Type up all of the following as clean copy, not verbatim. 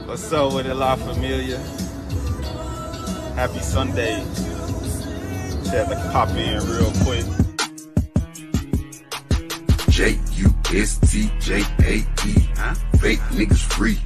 What's up with it, La Familia? Happy Sunday. Just had to pop in real quick. J-U-S-T-J-A-E, fake niggas free,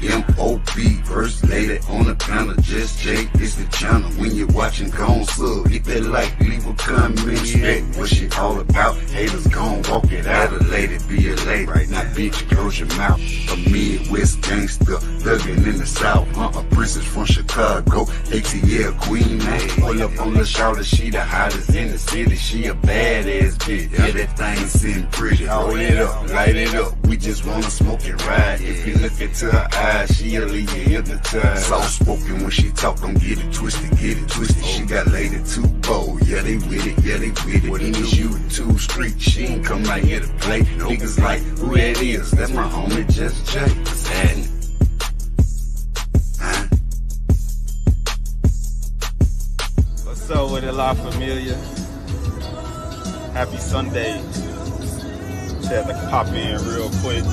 M-O-B, first lady on the panel, just J, it's the channel, when you're watching, gon' sub, hit that like, leave a comment, respect what she all about, haters gon' walk it out, a lady be a lady, right now, bitch, close your mouth, a Midwest gangster, thuggin' in the South, a princess from Chicago, ATL queen, man, pull up on the shoulder, she the hottest in the city, she a badass bitch, yeah, that thing seem pretty, roll it up, light it up, we just wanna smoke and ride. If you look into her eyes, she'll leave you hypnotized. Soft spoken when she talk, don't get it twisted, get it twisted. She got lady too bold, yeah they with it, yeah they with it. What it is you too street, she ain't come out here to play. Niggas like, who that is? That's my homie, just Jay. Sad. What's up with it, La Familia? Happy Sunday. Just had to pop in real quick.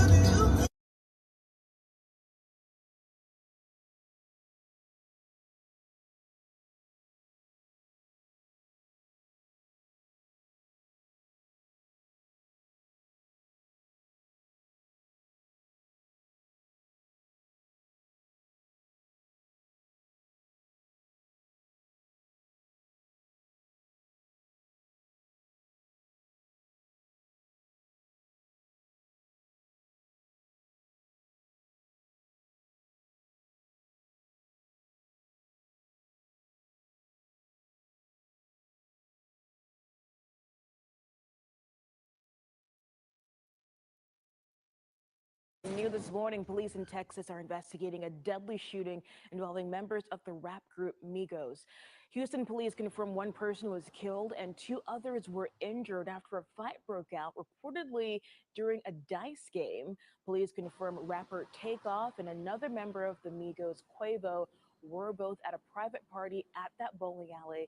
New this morning, police in Texas are investigating a deadly shooting involving members of the rap group Migos. Houston police confirm one person was killed and two others were injured after a fight broke out, reportedly during a dice game. Police confirm rapper TakeOff and another member of the Migos, Quavo, were both at a private party at that bowling alley.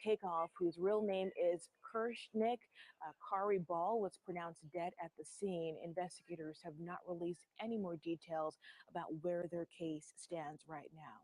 TakeOff, whose real name is Kirsnick Khari Ball, was pronounced dead at the scene. Investigators have not released any more details about where their case stands right now.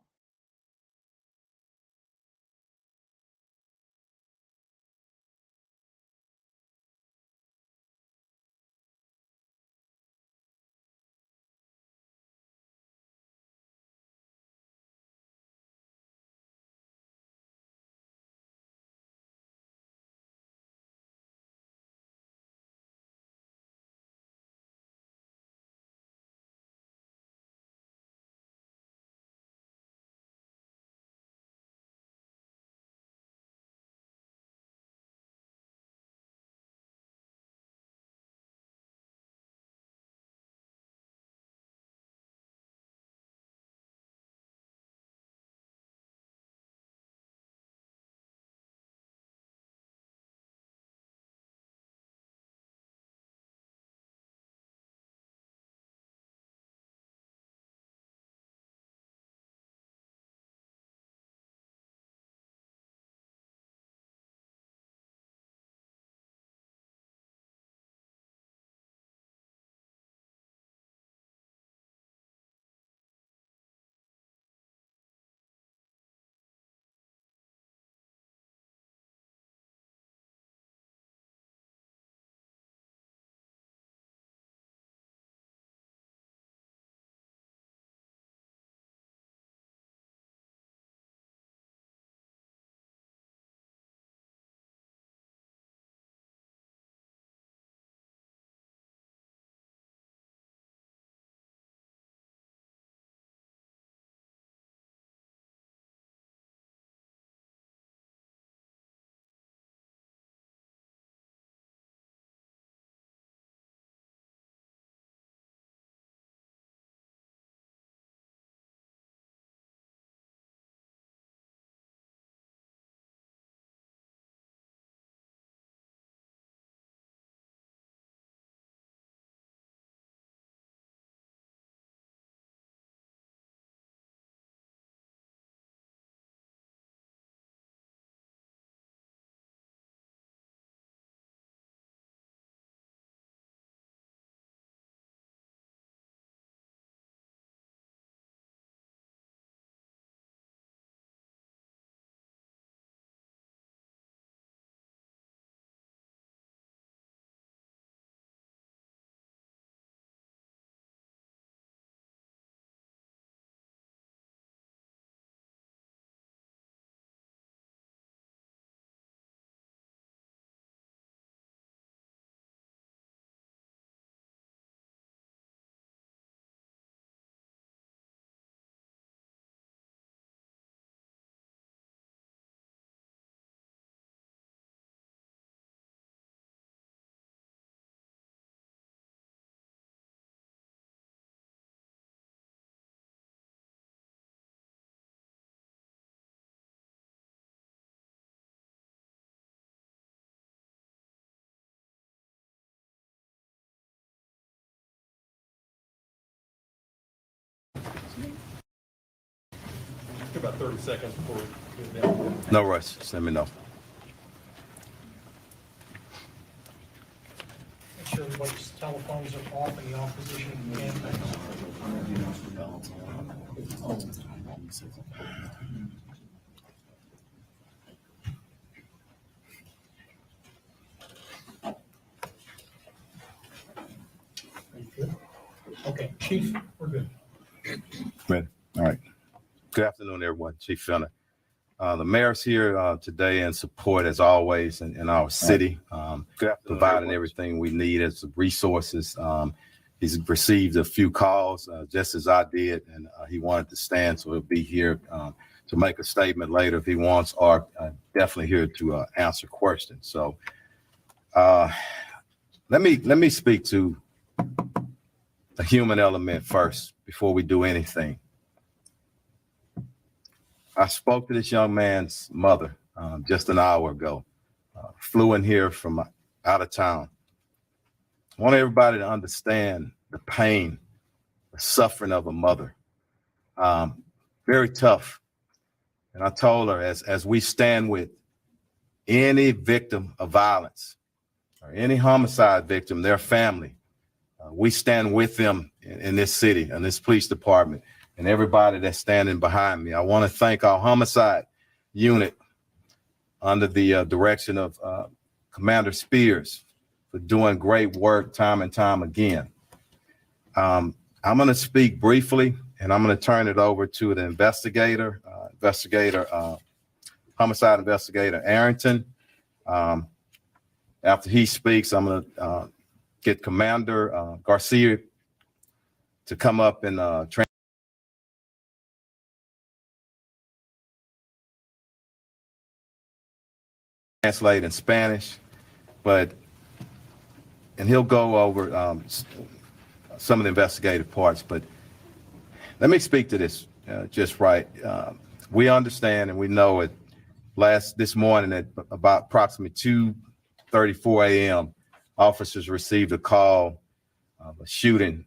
about 30 seconds before we get down. No rush. Just let me know. Make sure everybody's telephones are off in the opposition can. Are you good? Okay, Chief, we're good. Ready? All right. Good afternoon, everyone. Chief Fenner. The mayor's here today in support, as always, in our city, providing everything we need as resources. He's received a few calls, just as I did, and he wanted to stand, so he'll be here to make a statement later if he wants, or definitely here to answer questions. So let me speak to the human element first before we do anything. I spoke to this young man's mother just an hour ago, flew in here from out of town. I want everybody to understand the pain, the suffering of a mother. Very tough. And I told her, as we stand with any victim of violence or any homicide victim, their family, we stand with them in this city, in this police department, and everybody that's standing behind me. I want to thank our homicide unit under the direction of Commander Spears for doing great work time and time again. I'm going to speak briefly, and I'm going to turn it over to the homicide investigator Arrington. After he speaks, I'm going to get Commander Garcia to come up and translate in Spanish, and he'll go over some of the investigative parts. But let me speak to this just right. We understand and we know it. This morning at about approximately 2:34 a.m., officers received a call of a shooting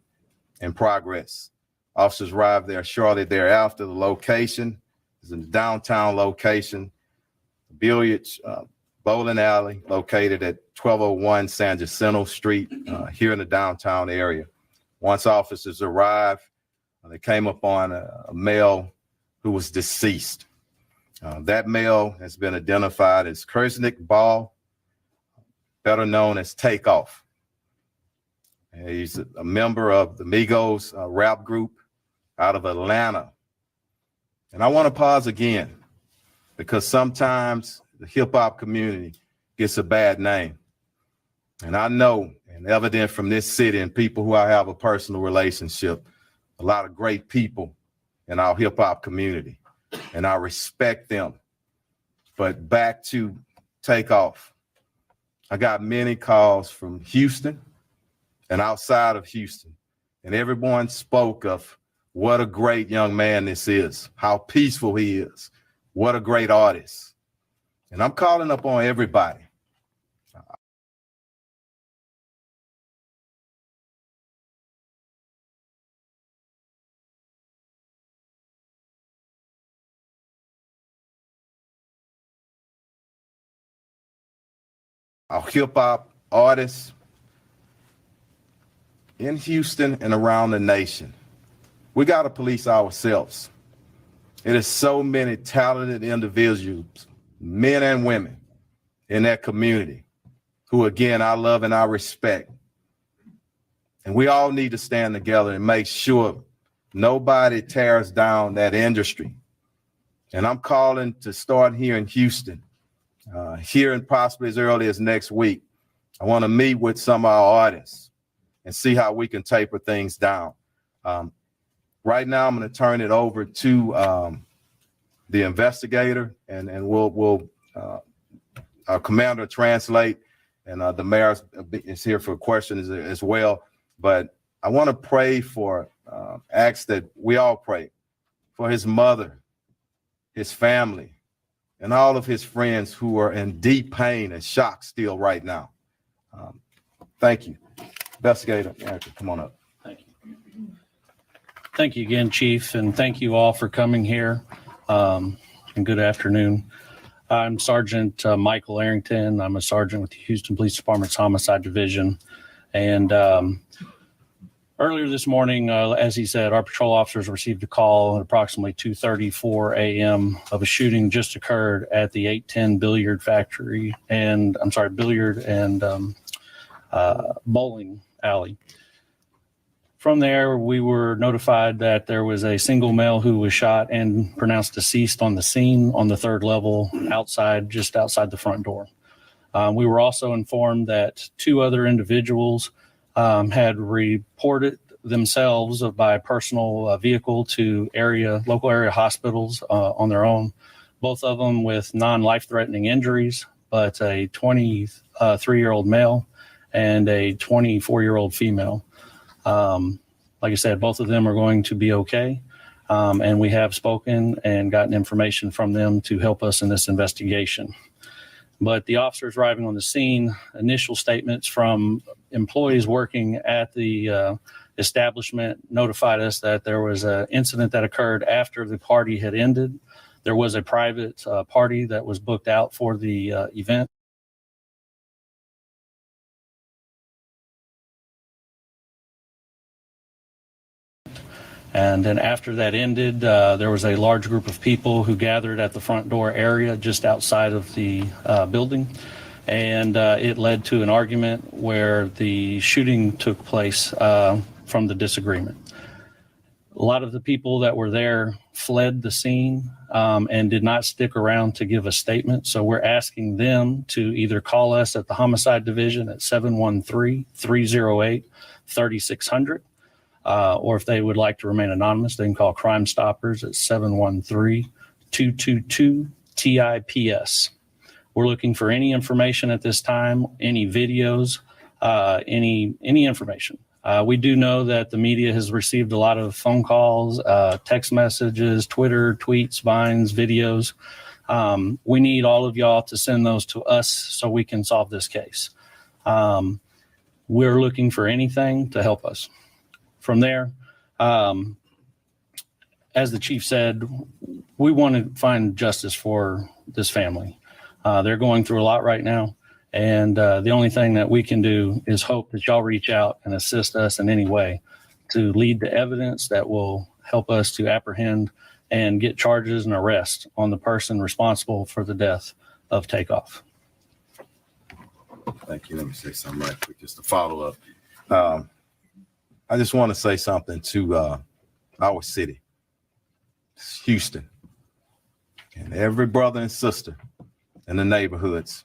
in progress. Officers arrived there shortly thereafter. The location is in the downtown location, billiards bowling alley located at 1201 San Jacinto Street here in the downtown area. Once officers arrived, they came upon a male who was deceased. That male has been identified as Kirsnick Ball, better known as TakeOff. He's a member of the Migos rap group out of Atlanta. And I want to pause again because sometimes the hip hop community gets a bad name. And I know, and evident from this city and people who I have a personal relationship, a lot of great people in our hip hop community, and I respect them. But back to TakeOff. I got many calls from Houston and outside of Houston, and everyone spoke of what a great young man this is, how peaceful he is, what a great artist. And I'm calling up on everybody. Our hip hop artists in Houston and around the nation. We got to police ourselves. It is so many talented individuals, men and women in that community who, again, I love and I respect. And we all need to stand together and make sure nobody tears down that industry. And I'm calling to start here in Houston, here and possibly as early as next week. I want to meet with some of our artists and see how we can taper things down. Right now, I'm going to turn it over to the investigator, and we'll our commander translate, and the mayor is here for questions as well. But I want to pray for, ask that we all pray for his mother, his family, and all of his friends who are in deep pain and shock still right now. Thank you. Investigator, Erica, come on up. Thank you. Thank you again, Chief, and thank you all for coming here. and good afternoon. I'm Sergeant Michael Arrington. I'm a sergeant with the Houston Police Department's Homicide Division. And earlier this morning, as he said, our patrol officers received a call at approximately 2:34 a.m. of a shooting just occurred at the 810 billiard and bowling alley. From there, we were notified that there was a single male who was shot and pronounced deceased on the scene on the third level just outside the front door. We were also informed that two other individuals had reported themselves by personal vehicle to local area hospitals on their own, both of them with non-life-threatening injuries, but a 23-year-old male and a 24-year-old female. Like I said, both of them are going to be okay. And we have spoken and gotten information from them to help us in this investigation. But the officers arriving on the scene, initial statements from employees working at the establishment notified us that there was an incident that occurred after the party had ended. There was a private party that was booked out for the event. And then after that ended, there was a large group of people who gathered at the front door area just outside of the building. And it led to an argument where the shooting took place from the disagreement. A lot of the people that were there fled the scene and did not stick around to give a statement. So we're asking them to either call us at the Homicide Division at 713-308-3600. Or if they would like to remain anonymous, they can call Crime Stoppers at 713-222-TIPS. We're looking for any information at this time, any videos, any information. We do know that the media has received a lot of phone calls, text messages, Twitter, tweets, Vines, videos. We need all of y'all to send those to us so we can solve this case. We're looking for anything to help us. From there, as the chief said, we want to find justice for this family. They're going through a lot right now, and the only thing that we can do is hope that y'all reach out and assist us in any way to lead to evidence that will help us to apprehend and get charges and arrest on the person responsible for the death of TakeOff. Thank you. Let me say something right quick, just to follow up. I just want to say something to our city, Houston, and every brother and sister in the neighborhoods.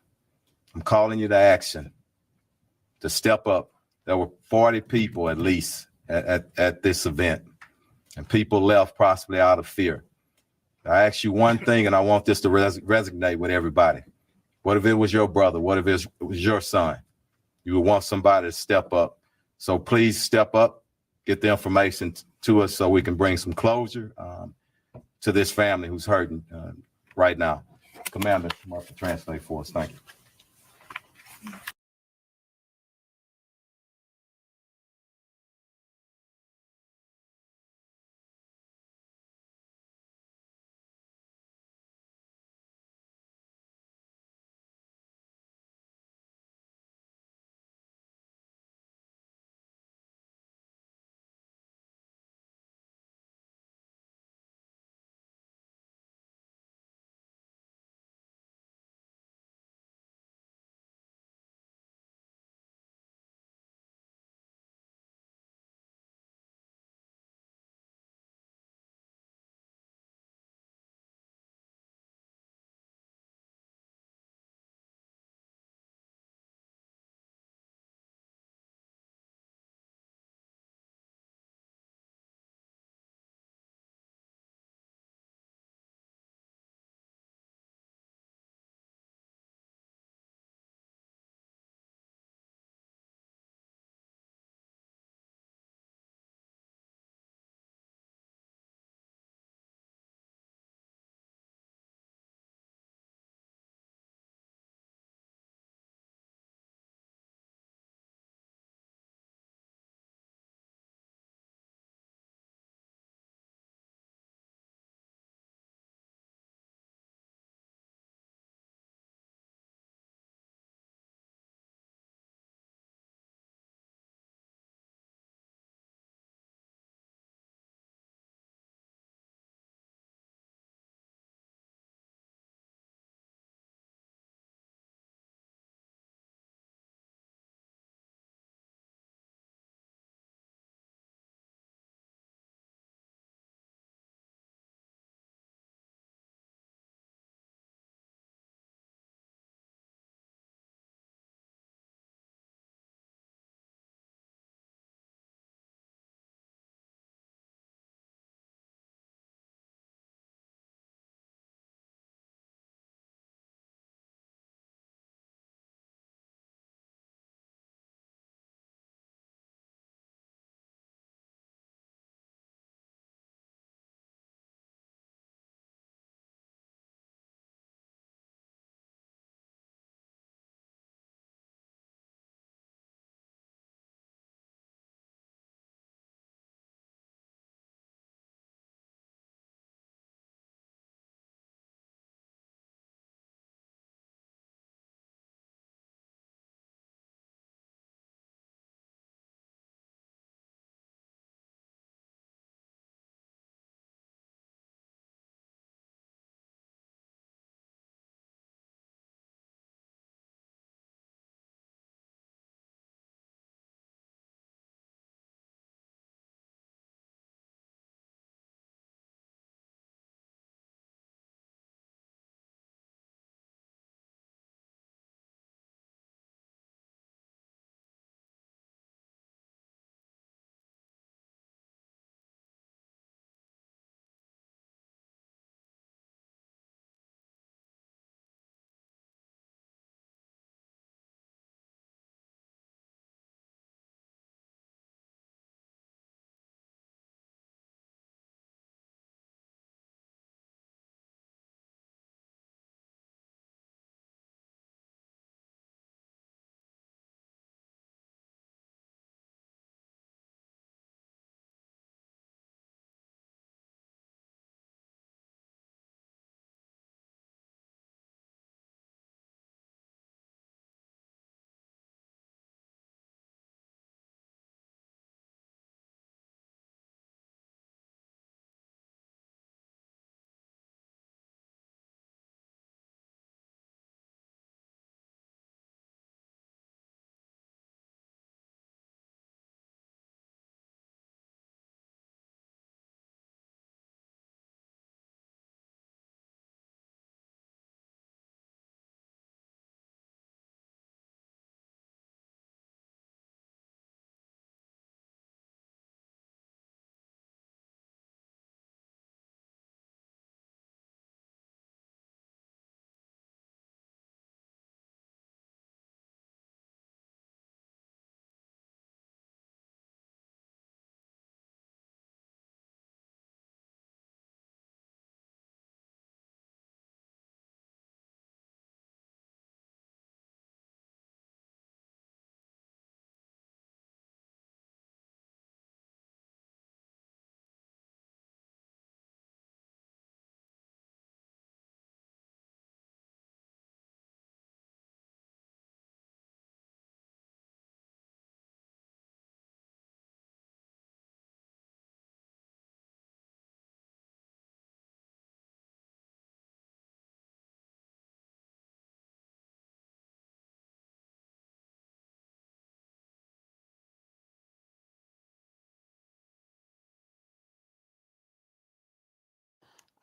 I'm calling you to action, to step up. There were 40 people at least at this event, and people left possibly out of fear. I ask you one thing, and I want this to resonate with everybody. What if it was your brother? What if it was your son? You would want somebody to step up. So please step up, get the information to us so we can bring some closure to this family who's hurting right now. Commander, come up and translate for us. Thank you.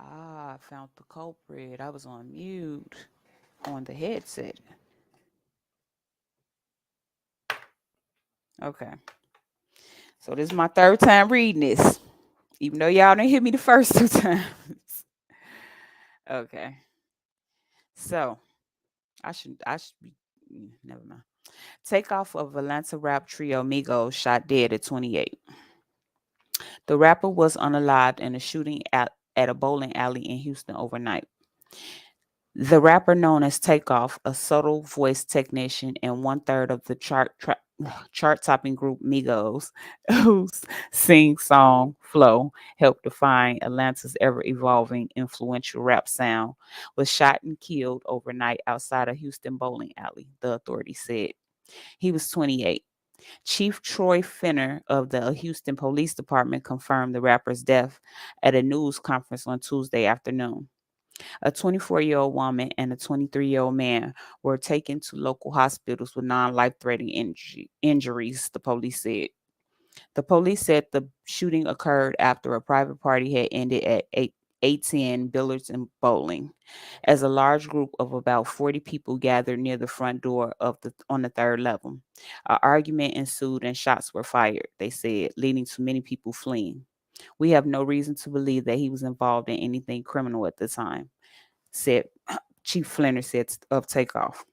Ah, I found the culprit. I was on mute on the headset. Okay. So this is my third time reading this, even though y'all didn't hit me the first two times. Okay. So I should be never mind. Takeoff of Atlanta rap trio Migos shot dead at 28. The rapper was unalived in a shooting at a bowling alley in Houston overnight. The rapper known as Takeoff, a subtle voice technician and one-third of the chart-topping group Migos, whose sing-song flow helped define Atlanta's ever-evolving influential rap sound, was shot and killed overnight outside a Houston bowling alley, the authorities said. He was 28. Chief Troy Finner of the Houston Police Department confirmed the rapper's death at a news conference on Tuesday afternoon. A 24-year-old woman and a 23-year-old man were taken to local hospitals with non-life-threatening injuries, the police said. The police said the shooting occurred after a private party had ended at 810 Billiards and Bowling, as a large group of about 40 people gathered near the front door on the third level. An argument ensued and shots were fired, they said, leading to many people fleeing. We have no reason to believe that he was involved in anything criminal at the time, said Chief Flinner said of Takeoff.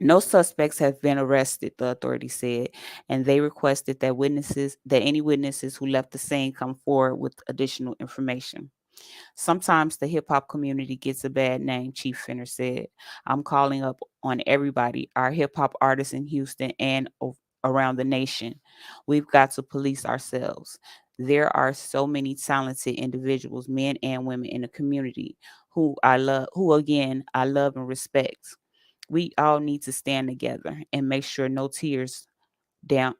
No suspects have been arrested, the authorities said, and they requested that any witnesses who left the scene come forward with additional information. Sometimes the hip hop community gets a bad name, Chief Finner said. I'm calling up on everybody, our hip hop artists in Houston and around the nation. We've got to police ourselves. There are so many talented individuals, men and women in the community who I love and respect. We all need to stand together and make sure no tears down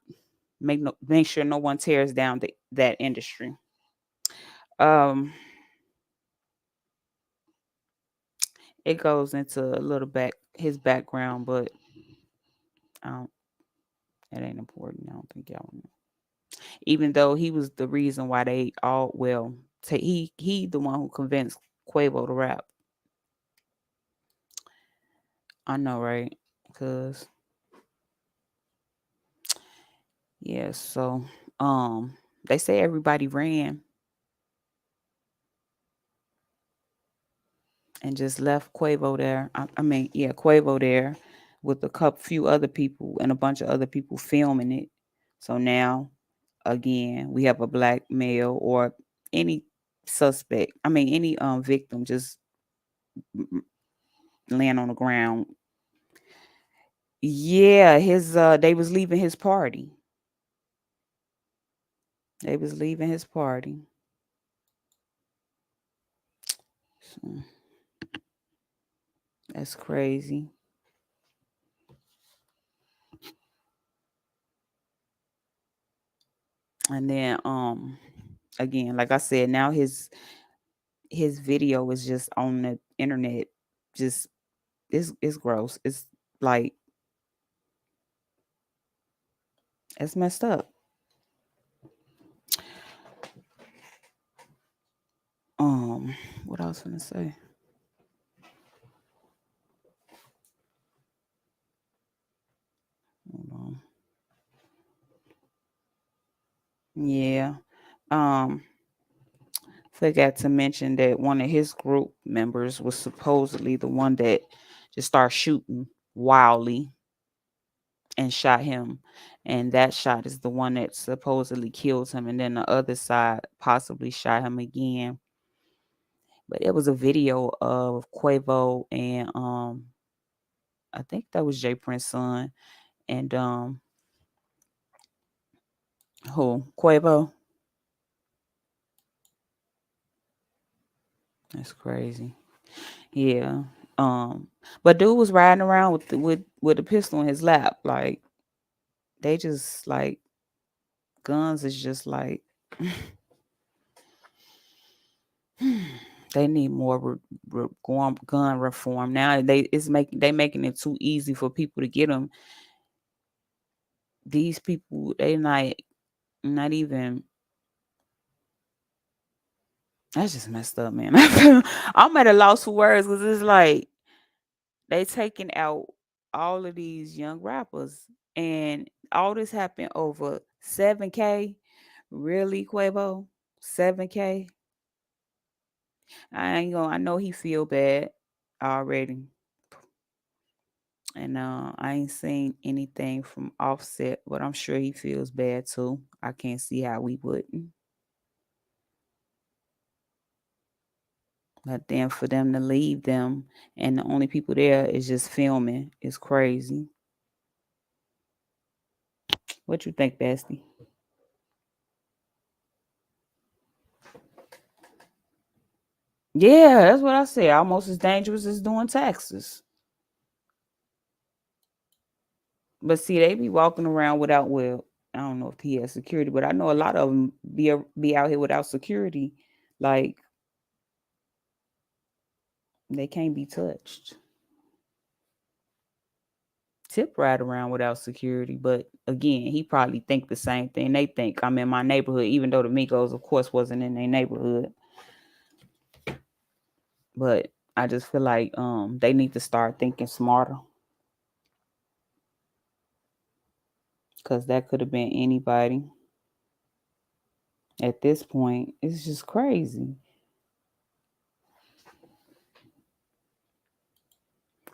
make sure no one tears down that industry. Um it goes into a little his background, but I don't it ain't important. I don't think y'all know. Even though he was the reason why they all he the one who convinced Quavo to rap. I know, right? Cause yeah, so they say everybody ran and just left Quavo there. Quavo there with few other people and a bunch of other people filming it. So now, again, we have a black male or any suspect. Any victim just laying on the ground. Yeah, his they was leaving his party. They was leaving his party. So, that's crazy. And then again, like I said, now his video is just on the internet. Just it's gross. It's like it's messed up. What I was gonna say? Hold on. Yeah. Um, Forgot to mention that one of his group members was supposedly the one that just started shooting wildly and shot him. And that shot is the one that supposedly killed him. And then the other side possibly shot him again. But it was a video of Quavo and I think that was Jay Prince's son and who? Quavo. That's crazy. Yeah. But dude was riding around with a pistol in his lap. Like they just like guns is just like they need more gun reform. Now they making it too easy for people to get them. These people they not even That's just messed up, man. I'm at a loss for words because it's like they taking out all of these young rappers, and all this happened over 7K. Really, Quavo? 7K? I ain't gonna. I know he feel bad already, and I ain't seen anything from Offset, but I'm sure he feels bad too. I can't see how we wouldn't. But then for them to leave them, and the only people there is just filming, is crazy. What you think, Bestie? Yeah, that's what I say. Almost as dangerous as doing taxes. But see, they be walking around without, well, I don't know if he has security, but I know a lot of them be out here without security. Like, they can't be touched. Tip ride around without security, but again, he probably think the same thing they think. I'm in my neighborhood, even though the Migos, of course, wasn't in their neighborhood. But I just feel like they need to start thinking smarter, because that could have been anybody. At this point, it's just crazy.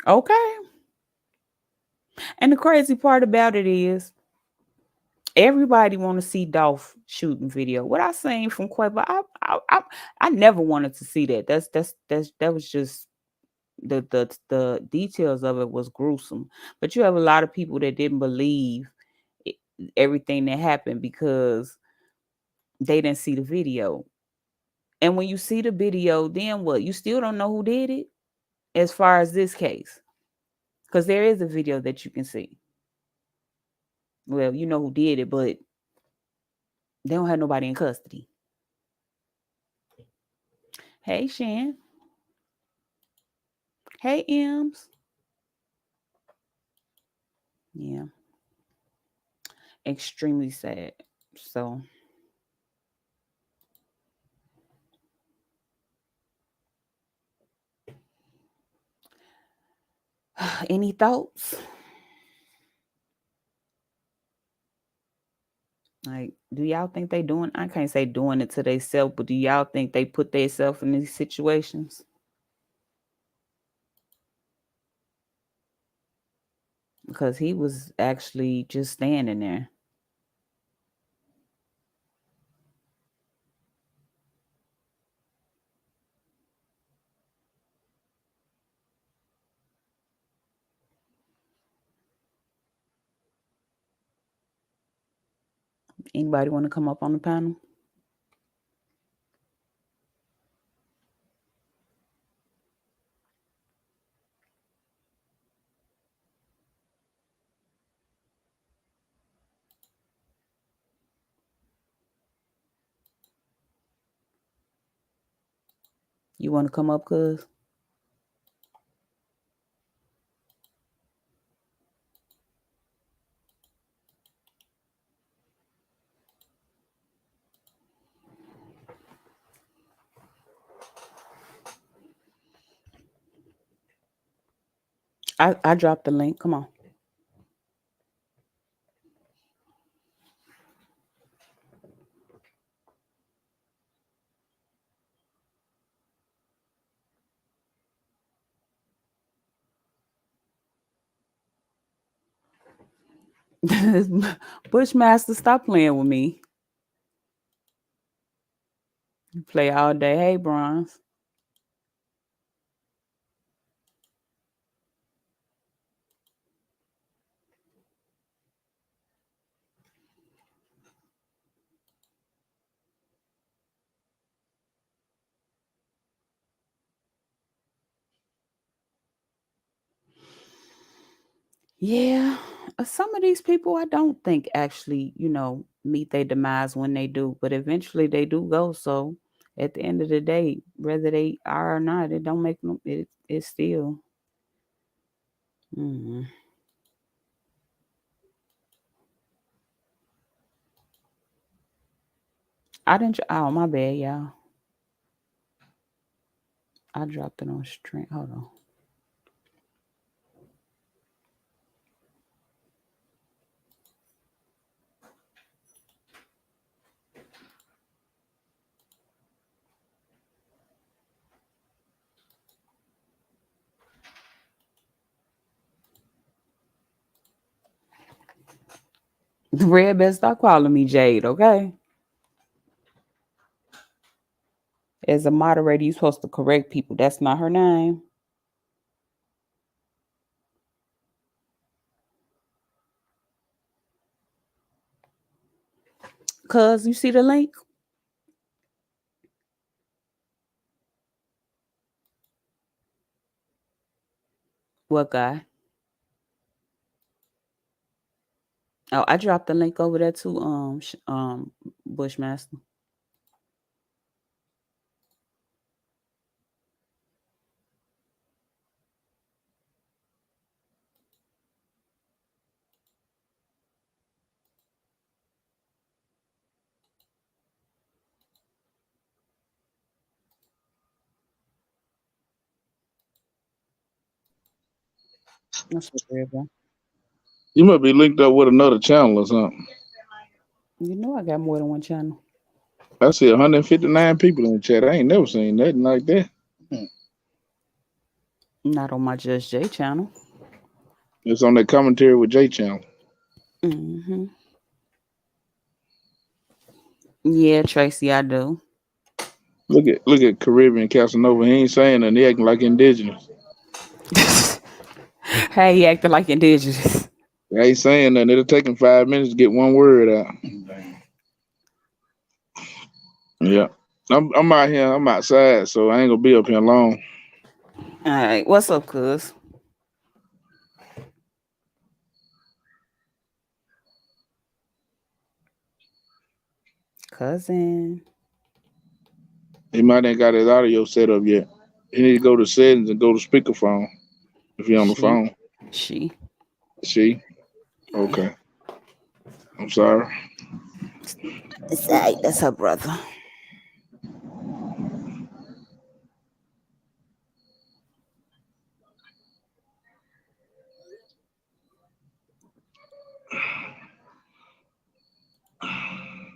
Okay. And the crazy part about it is everybody want to see Dolph shooting video. What I seen from Quavo, I never wanted to see that. That was just the details of it was gruesome. But you have a lot of people that didn't believe everything that happened because they didn't see the video. And when you see the video, then what? You still don't know who did it as far as this case. Because there is a video that you can see. Well, you know who did it, but they don't have nobody in custody. Hey, Shan. Hey, Ems. Yeah. Extremely sad. So, any thoughts? Like, do y'all think they doing? I can't say doing it to themselves, but do y'all think they put themselves in these situations? Because he was actually just standing there. Anybody want to come up on the panel? You want to come up, cuz? I dropped the link. Come on. Bushmaster, stop playing with me. You play all day. Hey, Bronze. Yeah, some of these people I don't think actually, meet their demise when they do, but eventually they do go. So at the end of the day, whether they are or not, it don't make them. It's still. Mhm. I didn't. Oh, my bad, y'all. I dropped it on stream. Hold on. Red, better stop calling me Jade, okay? As a moderator, you're supposed to correct people. That's not her name. Cuz, you see the link? What guy? Oh, I dropped the link over there to Bushmaster. That's what they're about. You must be linked up with another channel or something. You know I got more than one channel. I see 159 people in the chat. I ain't never seen nothing like that. Not on my Just J channel. It's on that commentary with J channel. Mm-hmm. Yeah, Tracy, I do. Look at Caribbean Casanova. He ain't saying nothing. He acting like indigenous. Hey, he acting like indigenous. He ain't saying nothing. It'll take him 5 minutes to get one word out. Yeah. I'm out here. I'm outside, so I ain't gonna be up here long. All right, what's up, cuz? Cousin. He might ain't got his audio set up yet. He need to go to settings and go to speakerphone if he on the phone. She. Okay. I'm sorry. It's all right. That's her brother.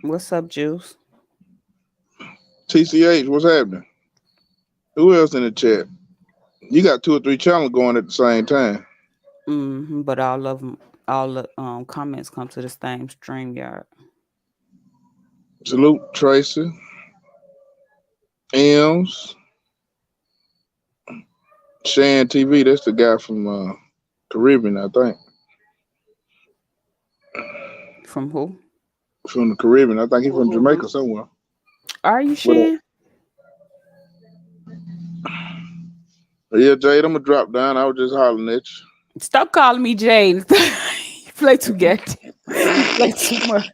What's up, Juice? TCH, what's happening? Who else in the chat? You got 2 or 3 channels going at the same time. Mm-hmm, but all the comments come to the same StreamYard. Salute Tracy. M's. Shan TV, that's the guy from Caribbean, I think. From who? From the Caribbean. I think he's from Jamaica somewhere. Are you Shan? Yeah, Jade, I'm gonna drop down. I was just hollering at you. Stop calling me Jane. You play too goddamn. You play too much.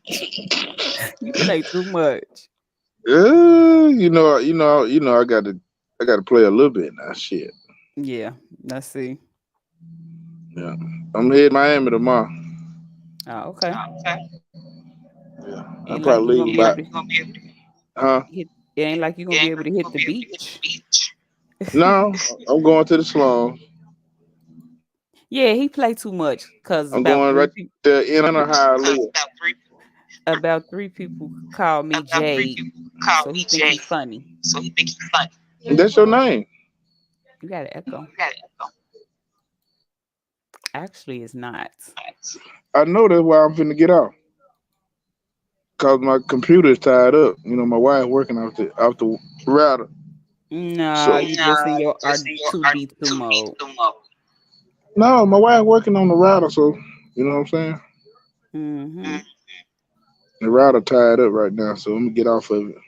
You play too much. You know, I gotta play a little bit now. Shit. Yeah, let's see. Yeah. I'm heading Miami tomorrow. Oh, okay. Yeah. I'll Ain't like probably you leave gonna about be able to huh? hit. It ain't like you gonna be able to hit the beach. No, I'm going to the slum. Yeah, he play too much because I'm going right there in Ohio. About 3 people call me Jade, so he think he's funny. That's your name. You got to echo. Actually, it's not. I know that's why I'm finna get out. Cause my computer is tied up. You know, my wife working off the router. No, you just in your R2D2 mode. No, my wife working on the router, so you know what I'm saying? Mm-hmm. The router tied up right now, so I'm gonna get off of it.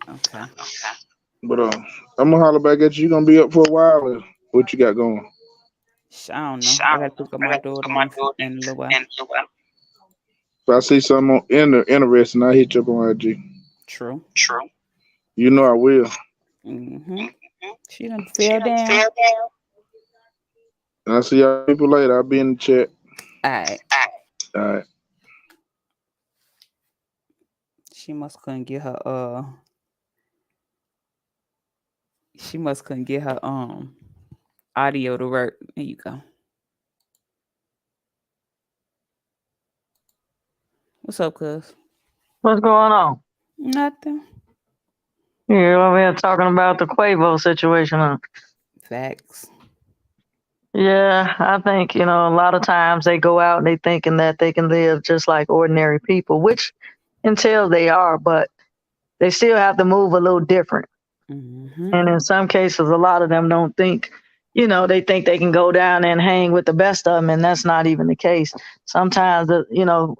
Okay. But I'm gonna holler back at you. You gonna be up for a while or what you got going? I don't know. I gotta pick up my daughter in a little while. If I see something interesting, I hit you up on IG. True. You know I will. Mm-hmm. She done fell down. And I'll see y'all people later. I'll be in the chat. All right. She must couldn't get her She must couldn't get her audio to work. There you go. What's up, cuz? What's going on? Nothing. You're over here talking about the Quavo situation. Huh? Facts. Yeah, I think, a lot of times they go out and they thinking that they can live just like ordinary people, which until they are, but they still have to move a little different. Mm-hmm. And in some cases, a lot of them don't think, they think they can go down and hang with the best of them, and that's not even the case. Sometimes,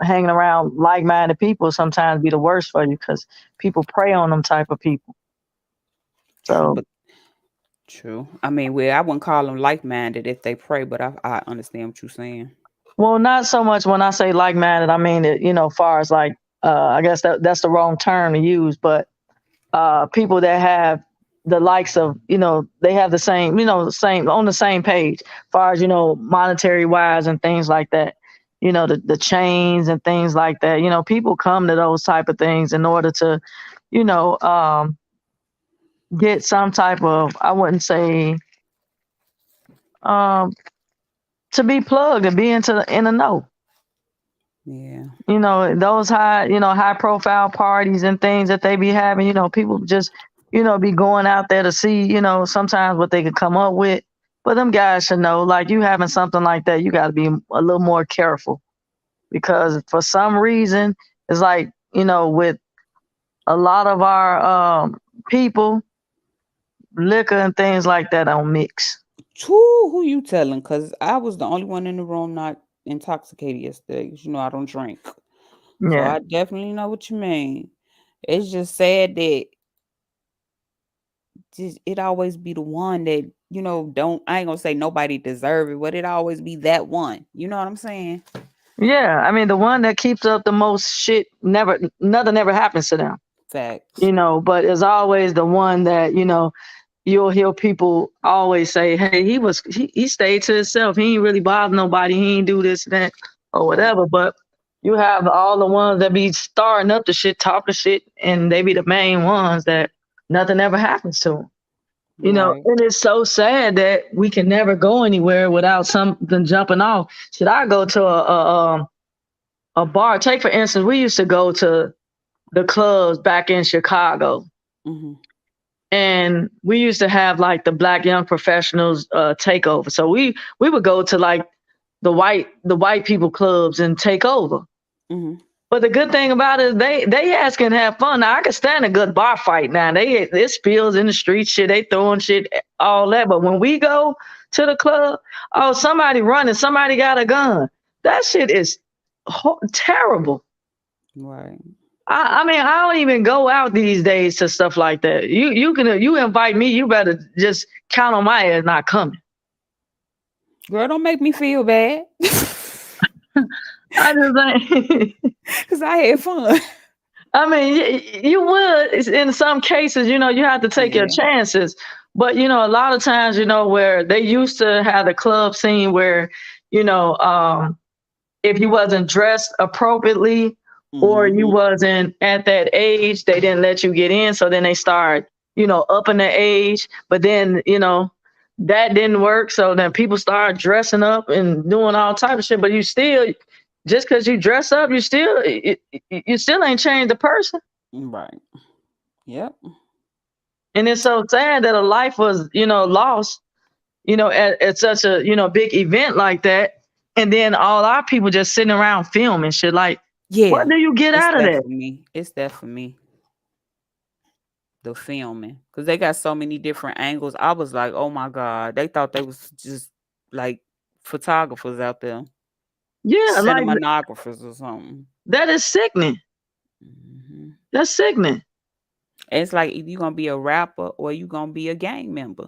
hanging around like-minded people sometimes be the worst for you because people prey on them type of people. So, True. I mean, I wouldn't call them like-minded if they pray, but I understand what you're saying. well, not so much when I say like-minded. I mean, far as like, I guess that's the wrong term to use, but people that have the likes of, they have the same, same on the same page, far as, monetary wise and things like that. The chains and things like that. People come to those type of things in order to, get some type of, I wouldn't say, to be plugged and be in the know. Yeah. Those high profile parties and things that they be having, people just, be going out there to see, sometimes what they could come up with. But them guys should know, like, you having something like that, you got to be a little more careful, because for some reason, it's like, with a lot of our people, liquor and things like that don't mix. Who you telling? Because I was the only one in the room not intoxicated yesterday. 'Cause I don't drink. Yeah. So I definitely know what you mean. It's just sad that it always be the one that, I ain't gonna say nobody deserve it, but it always be that one. You know what I'm saying? Yeah. I mean, the one that keeps up the most shit, nothing ever happens to them. Facts. But it's always the one that, you'll hear people always say, hey, he stayed to himself. He ain't really bother nobody. He ain't do this and that or whatever. But you have all the ones that be starting up the shit, talking shit, and they be the main ones that nothing ever happens to them. Right. And it's so sad that we can never go anywhere without something jumping off. Should I go to a bar? Take, for instance, we used to go to the clubs back in Chicago. Mm-hmm. And we used to have like the Black Young Professionals takeover. So we would go to like the white people clubs and take over. Mm-hmm. But the good thing about it is they ask and have fun. Now I can stand a good bar fight. Now it spills in the street, shit. They throwing shit, all that. But when we go to the club, somebody running, somebody got a gun. That shit is terrible. Right. I mean, I don't even go out these days to stuff like that. You invite me, you better just count on my ass not coming. Girl, don't make me feel bad. I just think, because I had fun. I mean, you would in some cases, you have to take your chances. But a lot of times, where they used to have the club scene where, if you wasn't dressed appropriately, or you wasn't at that age, they didn't let you get in. So then they start, upping the age. But then, that didn't work. So then people start dressing up and doing all type of shit. But you still, just because you dress up, you still ain't changed the person. Right. Yep. And it's so sad that a life was, lost, at such a, big event like that. And then all our people just sitting around filming shit. Like, what do you get out of that? It's that for me. The filming. Because they got so many different angles. I was like, oh my God. They thought they was just like photographers out there. Yeah. Cinematographers or something. That is sickening. Mm-hmm. That's sickening. It's like if you're going to be a rapper or you going to be a gang member.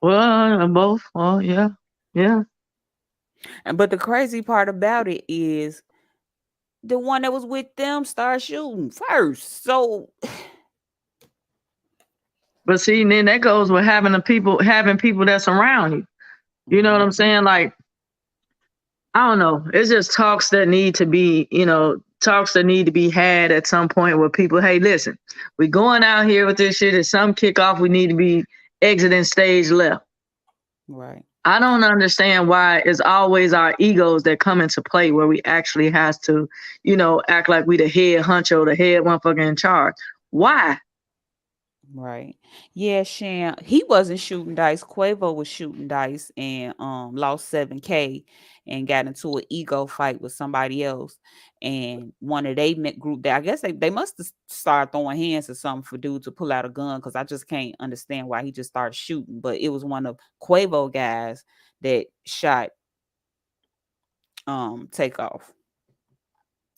Well, both. Well, yeah. Yeah. But the crazy part about it is the one that was with them started shooting first. So, but see, then that goes with having people that's around you. You know what I'm saying? Like, I don't know. It's just talks that need to be, talks that need to be had at some point where people, hey, listen, we're going out here with this shit. At some kickoff, we need to be exiting stage left. Right. I don't understand why it's always our egos that come into play where we actually has to, act like we the head honcho, the head motherfucker in charge. Why? Right. Yeah, Shan. He wasn't shooting dice. Quavo was shooting dice and lost 7K and got into an ego fight with somebody else. And one of they group that I guess they must have started throwing hands or something for dude to pull out a gun, because I just can't understand why he just started shooting. But it was one of Quavo guys that shot Takeoff.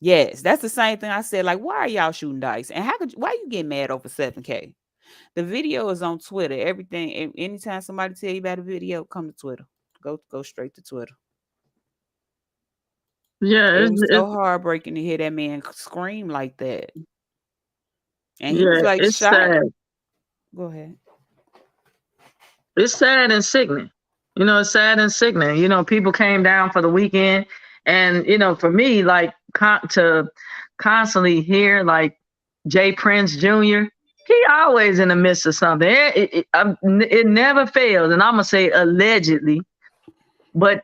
Yes, that's the same thing I said. Like, why are y'all shooting dice? And why you getting mad over 7K? The video is on Twitter. Everything, anytime somebody tell you about a video, come to Twitter. Go straight to Twitter. Yeah, It was so heartbreaking to hear that man scream like that. And he was like it's shot. sad. Go ahead. It's sad and sickening. It's sad and sickening. People came down for the weekend, and for me, like to constantly hear like Jay Prince Jr. He always in the midst of something. It never fails, and I'm gonna say allegedly, but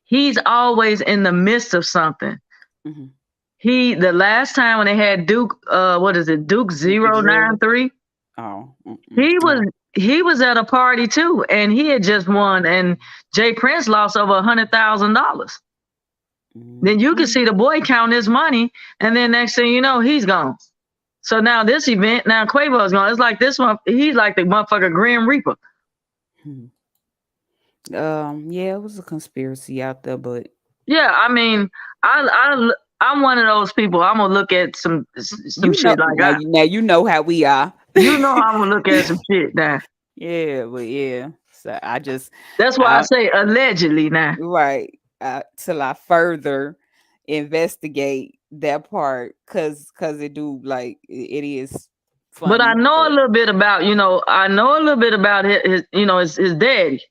he's always in the midst of something. Mm-hmm. The last time when they had Duke, Duke 093. Oh, he was at a party too, and he had just won, and Jay Prince lost over $100,000. Then you can see the boy count his money, and then next thing you know, he's gone. So now this event, now Quavo's gone. It's like this one, he's like the motherfucker Grim Reaper. Yeah, it was a conspiracy out there, but yeah, I mean, I'm one of those people. I'm gonna look at some shit like that. Now you know how we are. I'm gonna look at some shit now. Yeah, but yeah. So that's why I say allegedly now. Right. Till I further investigate that part, cause it do, like, it is funny. But I know a little bit about, his daddy.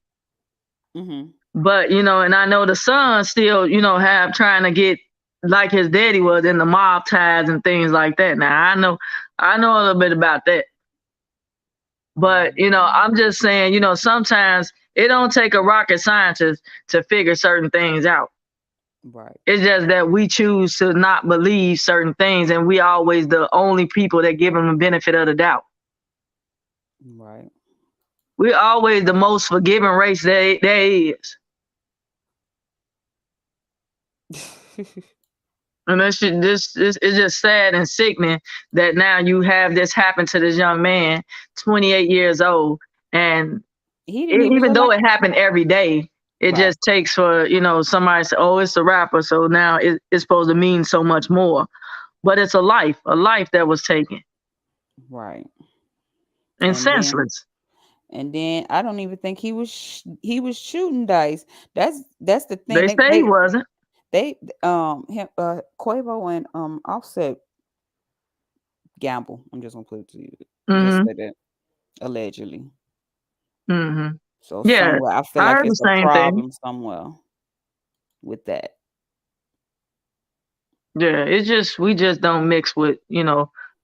Mm-hmm. But, and I know the son still, have trying to get like his daddy was in the mob ties and things like that. Now I know a little bit about that. But, I'm just saying, sometimes it don't take a rocket scientist to figure certain things out. Right. It's just that we choose to not believe certain things, and we always the only people that give them the benefit of the doubt. Right. We're always the most forgiving race there is. And this is just sad and sickening that now you have this happen to this young man, 28 years old, and even though it happened every day, it just takes for, somebody to say, oh, it's a rapper, so now it's supposed to mean so much more. But it's a life that was taken. Right. And senseless. And then I don't even think he was shooting dice. That's the thing. They say he wasn't. Quavo and Offset gamble. I'm just gonna put it to you. Just say that allegedly. Mm-hmm. So somewhere I feel like it's a problem somewhere with that. Yeah, we just don't mix with,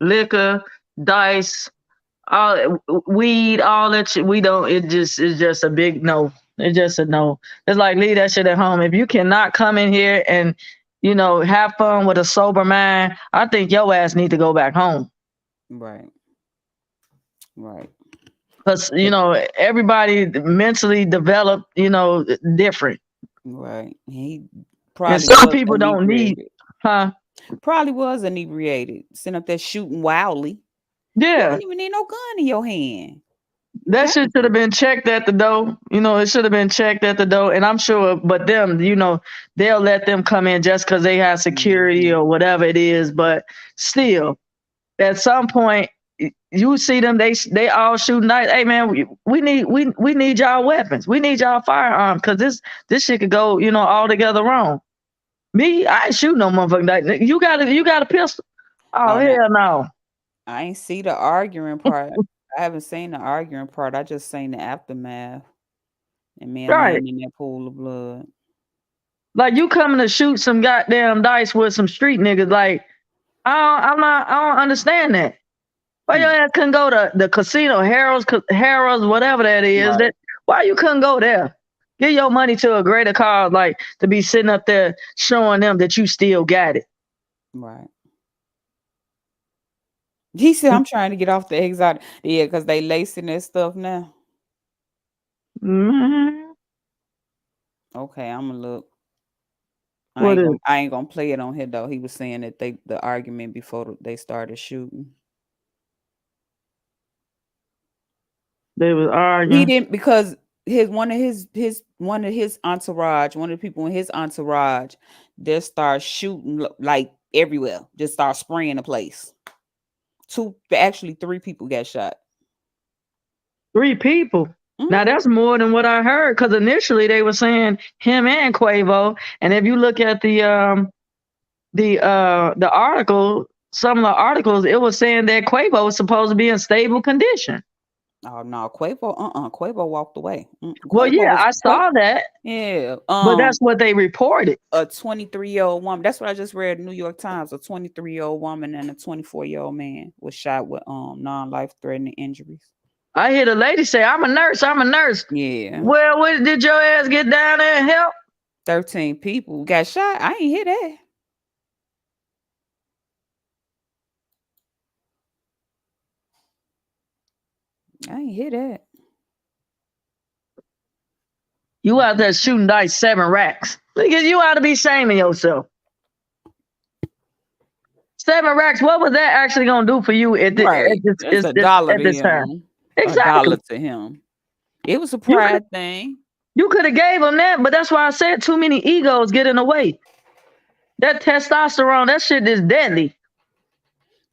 liquor, dice, all weed, all that shit. We don't. It's just a big no. It's just a no. It's like, leave that shit at home. If you cannot come in here and, have fun with a sober mind, I think your ass need to go back home. Right. Because, everybody mentally developed, different. Right. He probably, and some people don't need, probably was inebriated, sitting up there shooting wildly. Yeah. You don't even need no gun in your hand. That shit should have been checked at the door. It should have been checked at the door. And I'm sure, but them, they'll let them come in just because they have security or whatever it is. But still, at some point, you see them, they all shooting dice. Hey man, we need y'all weapons. We need y'all firearms, because this shit could go, all together wrong. Me, I ain't shooting no motherfucking dice. You got a pistol? Oh, hell no. I ain't see the arguing part. I haven't seen the arguing part. I just seen the aftermath. And man laying in that pool of blood. Like you coming to shoot some goddamn dice with some street niggas. Like I don't understand that. Why your ass couldn't go to the casino, Harrow's, whatever that is? Right. Why you couldn't go there? Give your money to a greater cause, like to be sitting up there showing them that you still got it. Right. He said, I'm trying to get off the exotic. Yeah, because they lacing that stuff now. Mm-hmm. Okay, I'm gonna look. What is? I ain't gonna play it on here though. He was saying that the argument before they started shooting. They was arguing. He didn't, because one of his entourage, one of the people in his entourage, they start shooting like everywhere. Just start spraying the place. Actually 3 people got shot. 3 people. Mm-hmm. Now that's more than what I heard, because initially they were saying him and Quavo, and if you look at the article, some of the articles, it was saying that Quavo was supposed to be in stable condition. Oh no, Quavo walked away. Well, yeah, I saw that. Yeah, but that's what they reported. A 23-year-old woman. That's what I just read in the New York Times. A 23-year-old woman and a 24-year-old man was shot with non-life-threatening injuries. I hear the lady say, "I'm a nurse. I'm a nurse." Yeah. Well, did your ass get down there and help? 13 people got shot. I ain't hear that. I ain't hear that. You out there shooting dice 7 racks. Nigga, you ought to be shaming yourself. 7 racks. What was that actually gonna do for you at this time? Exactly. $1 to him. It was a pride thing. You could have gave him that, but that's why I said too many egos get in the way. That testosterone, that shit is deadly.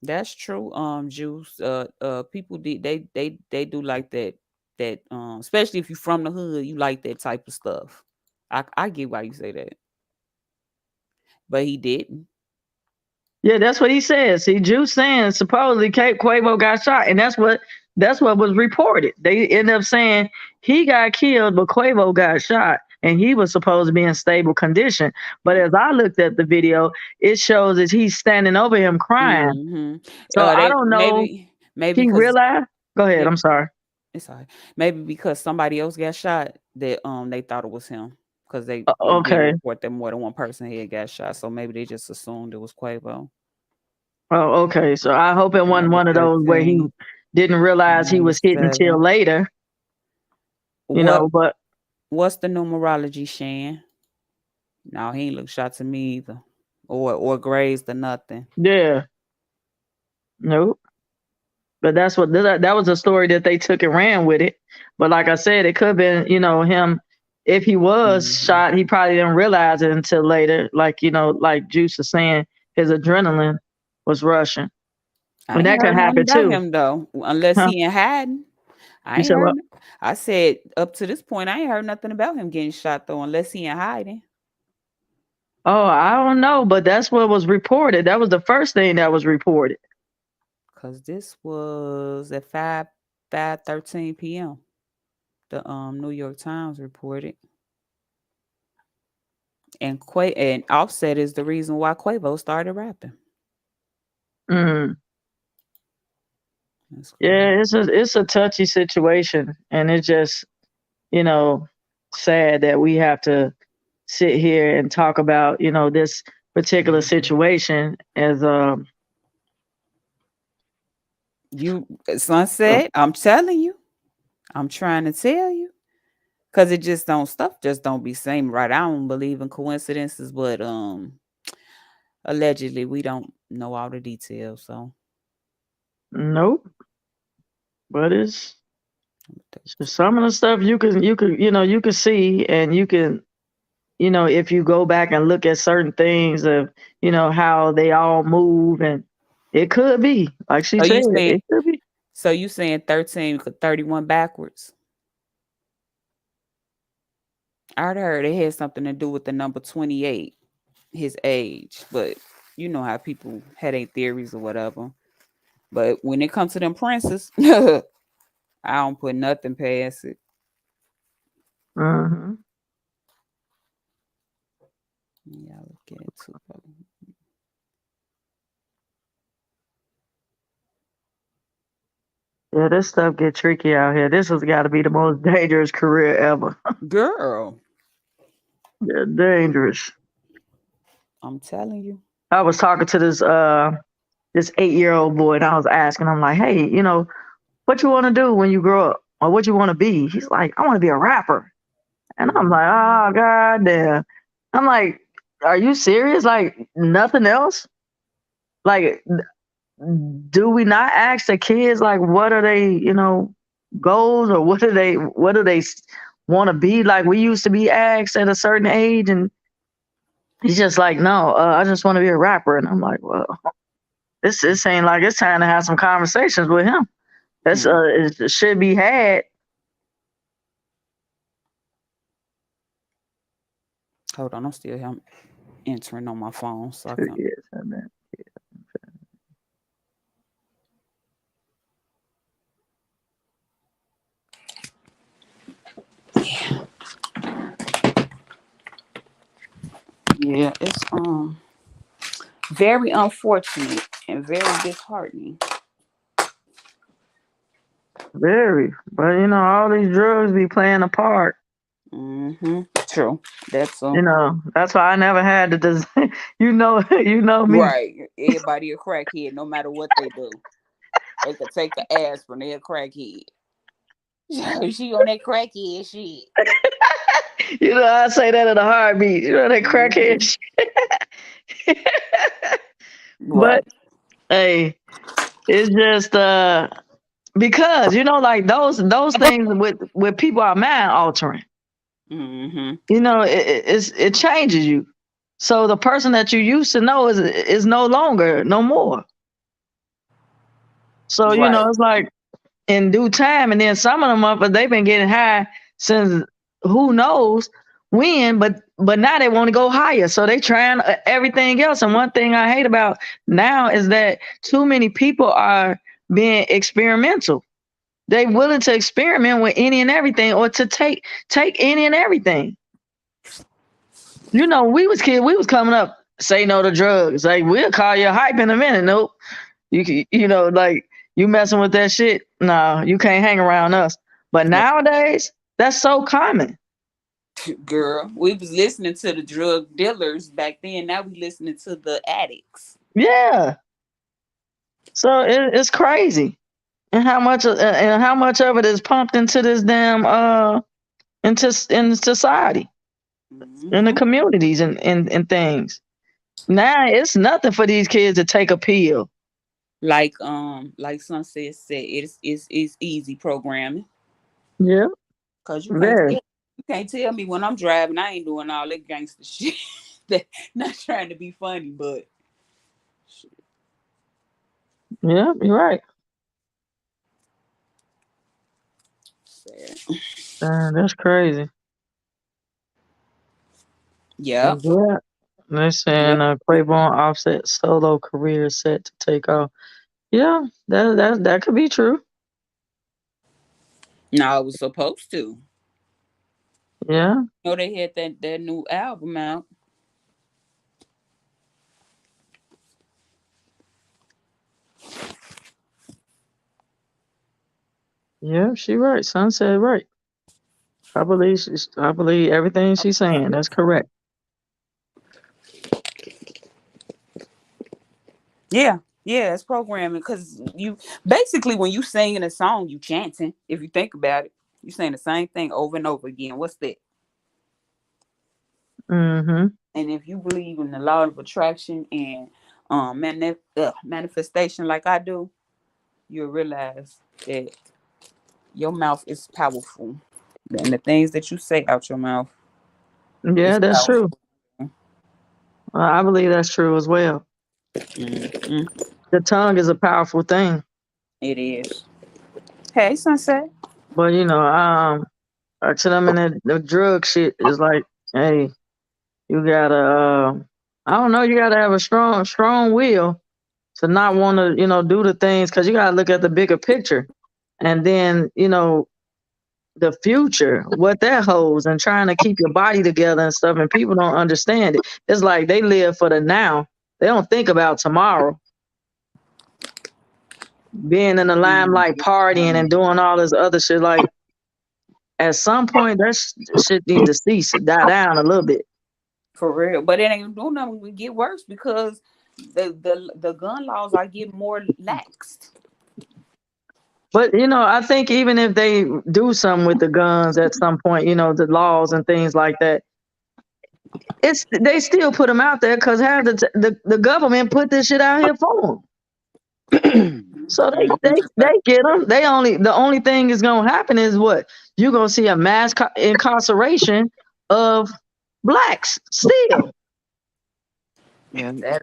That's true. Juice. People they do like that. Especially if you're from the hood, you like that type of stuff. I get why you say that. But he didn't. Yeah, that's what he said. See, Juice saying supposedly Quavo got shot, and that's what was reported. They ended up saying he got killed, but Quavo got shot, and he was supposed to be in stable condition. But as I looked at the video, it shows that he's standing over him crying. Mm-hmm. So I don't know. Maybe he realized. Go ahead. I'm sorry. It's all right. Maybe because somebody else got shot, that they thought it was him, because they okay. report that more than one person here got shot. So maybe they just assumed it was Quavo. Oh, okay. So I hope it wasn't one of those where he didn't realize he was hit until later. But what's the numerology, Shan? No, he ain't look shot to me either, or grazed or nothing. Yeah. Nope. But that's what that was a story that they took and ran with it. But like I said, it could have been, him. If he was shot, he probably didn't realize it until later. Like, like Juice is saying, his adrenaline was rushing. But that could happen too. Him though, unless he ain't hiding. I said up to this point, I ain't heard nothing about him getting shot though, unless he ain't hiding. Oh, I don't know, but that's what was reported. That was the first thing that was reported. Because this was at 5:13 p.m. The New York Times reported. And Offset is the reason why Quavo started rapping. Mm. Yeah, it's a touchy situation, and it's just, sad that we have to sit here and talk about, this particular situation as Sunset. I'm telling you, I'm trying to tell you, because it just don't be same right. I don't believe in coincidences, but allegedly we don't know all the details. So nope. But it's some of the stuff you can see, and you can, if you go back and look at certain things of, how they all move, and it could be like she said. It could be. So you saying 13 31 backwards? I heard it had something to do with the number 28, his age, but you know how people had their theories or whatever. But when it comes to them princes, I don't put nothing past it. Mm-hmm. Yeah, look at it too. Yeah, this stuff get tricky out here. This has got to be the most dangerous career ever. Girl, Yeah, dangerous. I'm telling you. I was talking to this 8-year-old boy, and I was asking him like, "Hey, what you want to do when you grow up, or what you want to be?" He's like, "I want to be a rapper," and I'm like, "Oh god damn!" I'm like, "Are you serious? Like nothing else? Like, do we not ask the kids like what are they, goals, or what do they want to be? Like we used to be asked at a certain age, and he's just like, no, I just want to be a rapper. And I'm like, well, this ain't like it's time to have some conversations with him. That's it should be had. Hold on, I'm still here. I'm entering on my phone, so I 2 can. years, I mean. Yeah, it's very unfortunate and very disheartening. Very, but all these drugs be playing a part. True. That's That's why I never had the you know me. right. Everybody a crackhead, no matter what they do. They could take an aspirin, they're a crackhead. She on that crackhead shit. I say that in a heartbeat. That crackhead shit. Right. But hey, it's just because like those things with people are mind altering. It changes you. So the person that you used to know is no longer, no more. So Right. it's like in due time, and then some of them they've been getting high since who knows when, but now they want to go higher, so they trying everything else. And one thing I hate about now is that too many people are being experimental. They willing to experiment with any and everything, or to take any and everything. We was kids, we was coming up, say no to drugs. Like, we'll call you a hype in a minute. Nope. Like, you messing with that shit? No, you can't hang around us. But nowadays, that's so common. Girl, we was listening to the drug dealers back then. Now we listening to the addicts. Yeah. So it's crazy. And how much of it is pumped into this damn in society, in the communities and things. Now it's nothing for these kids to take a pill. Like Sunset said, it's easy programming. Yeah. Cause Very. you can't tell me when I'm driving I ain't doing all that gangster shit. Not trying to be funny, but shit. Yeah, you're right. Sad. That's crazy. Yeah. Yeah. They're saying Quavo Offset solo career set to take off. Yeah, that could be true. No, it was supposed to. Yeah. They had that new album out. Yeah, she right. Sunset right. I believe everything she's saying. That's correct. Yeah, it's programming because you basically when you singing a song, you chanting. If you think about it, you saying the same thing over and over again. What's that? Mm-hmm. And if you believe in the law of attraction and manifestation, like I do, you'll realize that your mouth is powerful, and the things that you say out your mouth Yeah, is that's powerful. true. I believe that's true as well. Mm-hmm. The tongue is a powerful thing. It is. Hey, Sunset. But to them in the drug shit is like, hey, you gotta I don't know, you gotta have a strong will to not want to, do the things, because you gotta look at the bigger picture. And then, the future, what that holds, and trying to keep your body together and stuff, and people don't understand it. It's like they live for the now. They don't think about tomorrow. Being in the limelight, partying and doing all this other shit. Like at some point, that shit need to cease, die down a little bit. For real, but it ain't doing nothing. We get worse because the gun laws are getting more laxed. But I think even if they do something with the guns at some point, the laws and things like that, they still put them out there because the government put this shit out here for them. So they get them. The only thing is gonna happen is what you're gonna see a mass incarceration of blacks still. Yeah, that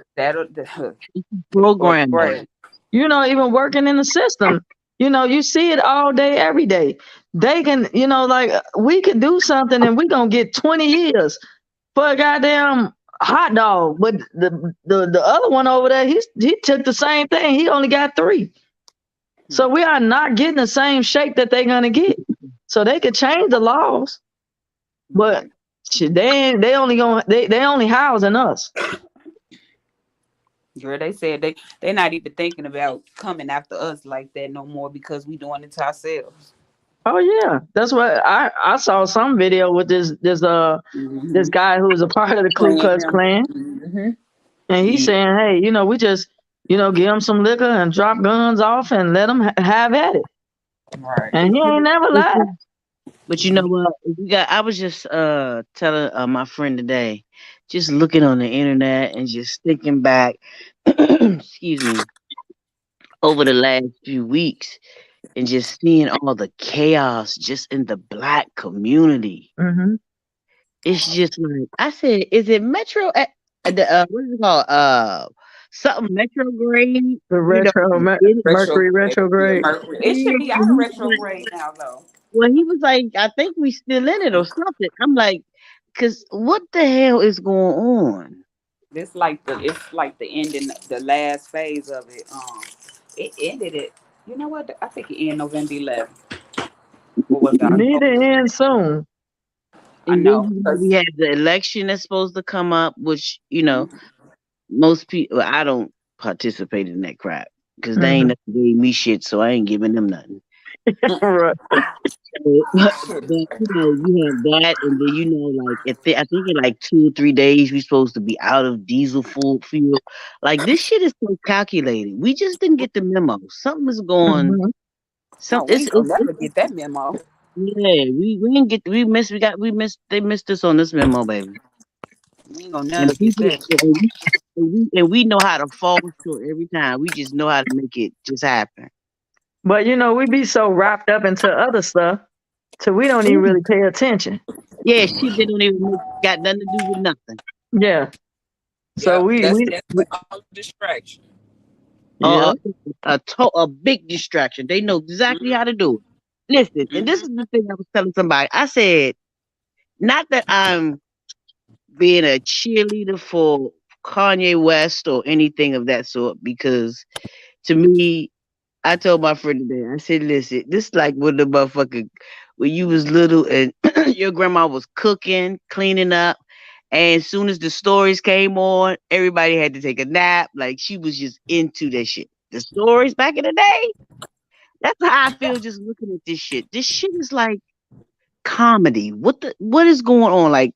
Programming. Even working in the system, you see it all day, every day. They can, like we could do something and we gonna get 20 years for a goddamn hot dog. But the other one over there, he took the same thing. He only got 3. So we are not getting the same shape that they're gonna get. So they could change the laws, but they only housing us. Girl, they said they're not even thinking about coming after us like that no more because we doing it to ourselves. Oh yeah, that's what I saw some video with this guy who was a part of the Ku Klux Klan, and he's saying, hey, we just give them some liquor and drop guns off and let them have at it. Right. And he ain't never lied. But you know what? I was just telling my friend today, just looking on the internet and just thinking back, excuse me, over the last few weeks, and just seeing all the chaos just in the black community. Mm-hmm. It's just like I said, is it Metro? What is it called? Something retrograde. The Mercury retrograde. It should be out of retrograde now, though. Well, he was like, I think we still in it or something. I'm like, cause what the hell is going on? It's like the ending, the last phase of it. It ended it. You know what? I think it ended November 11th. What was that? Need to end soon. I know. We had the election that's supposed to come up, which most people. I don't participate in that crap because they ain't never gave me shit, so I ain't giving them nothing. Right. But you have that, and then like I think in like 2 or 3 days we supposed to be out of diesel fuel. Like this shit is so calculated. We just didn't get the memo. Something is going. We never get that memo. Yeah, we didn't get. We missed. They missed us on this memo, baby. We ain't gonna never get that. And we know how to fall short every time. We just know how to make it just happen. But we be so wrapped up into other stuff, so we don't even really pay attention. Yeah, shit that don't even got nothing to do with nothing. Yeah. So that's all distraction. A big distraction. They know exactly how to do it. Listen, and this is the thing I was telling somebody. I said, not that I'm being a cheerleader for Kanye West or anything of that sort, because to me, I told my friend today, I said, listen, this is like when the motherfucker, when you was little and your grandma was cooking, cleaning up, and as soon as the stories came on, everybody had to take a nap. Like she was just into that shit. The stories back in the day, that's how I feel just looking at this shit. This shit is like comedy. What is going on? Like,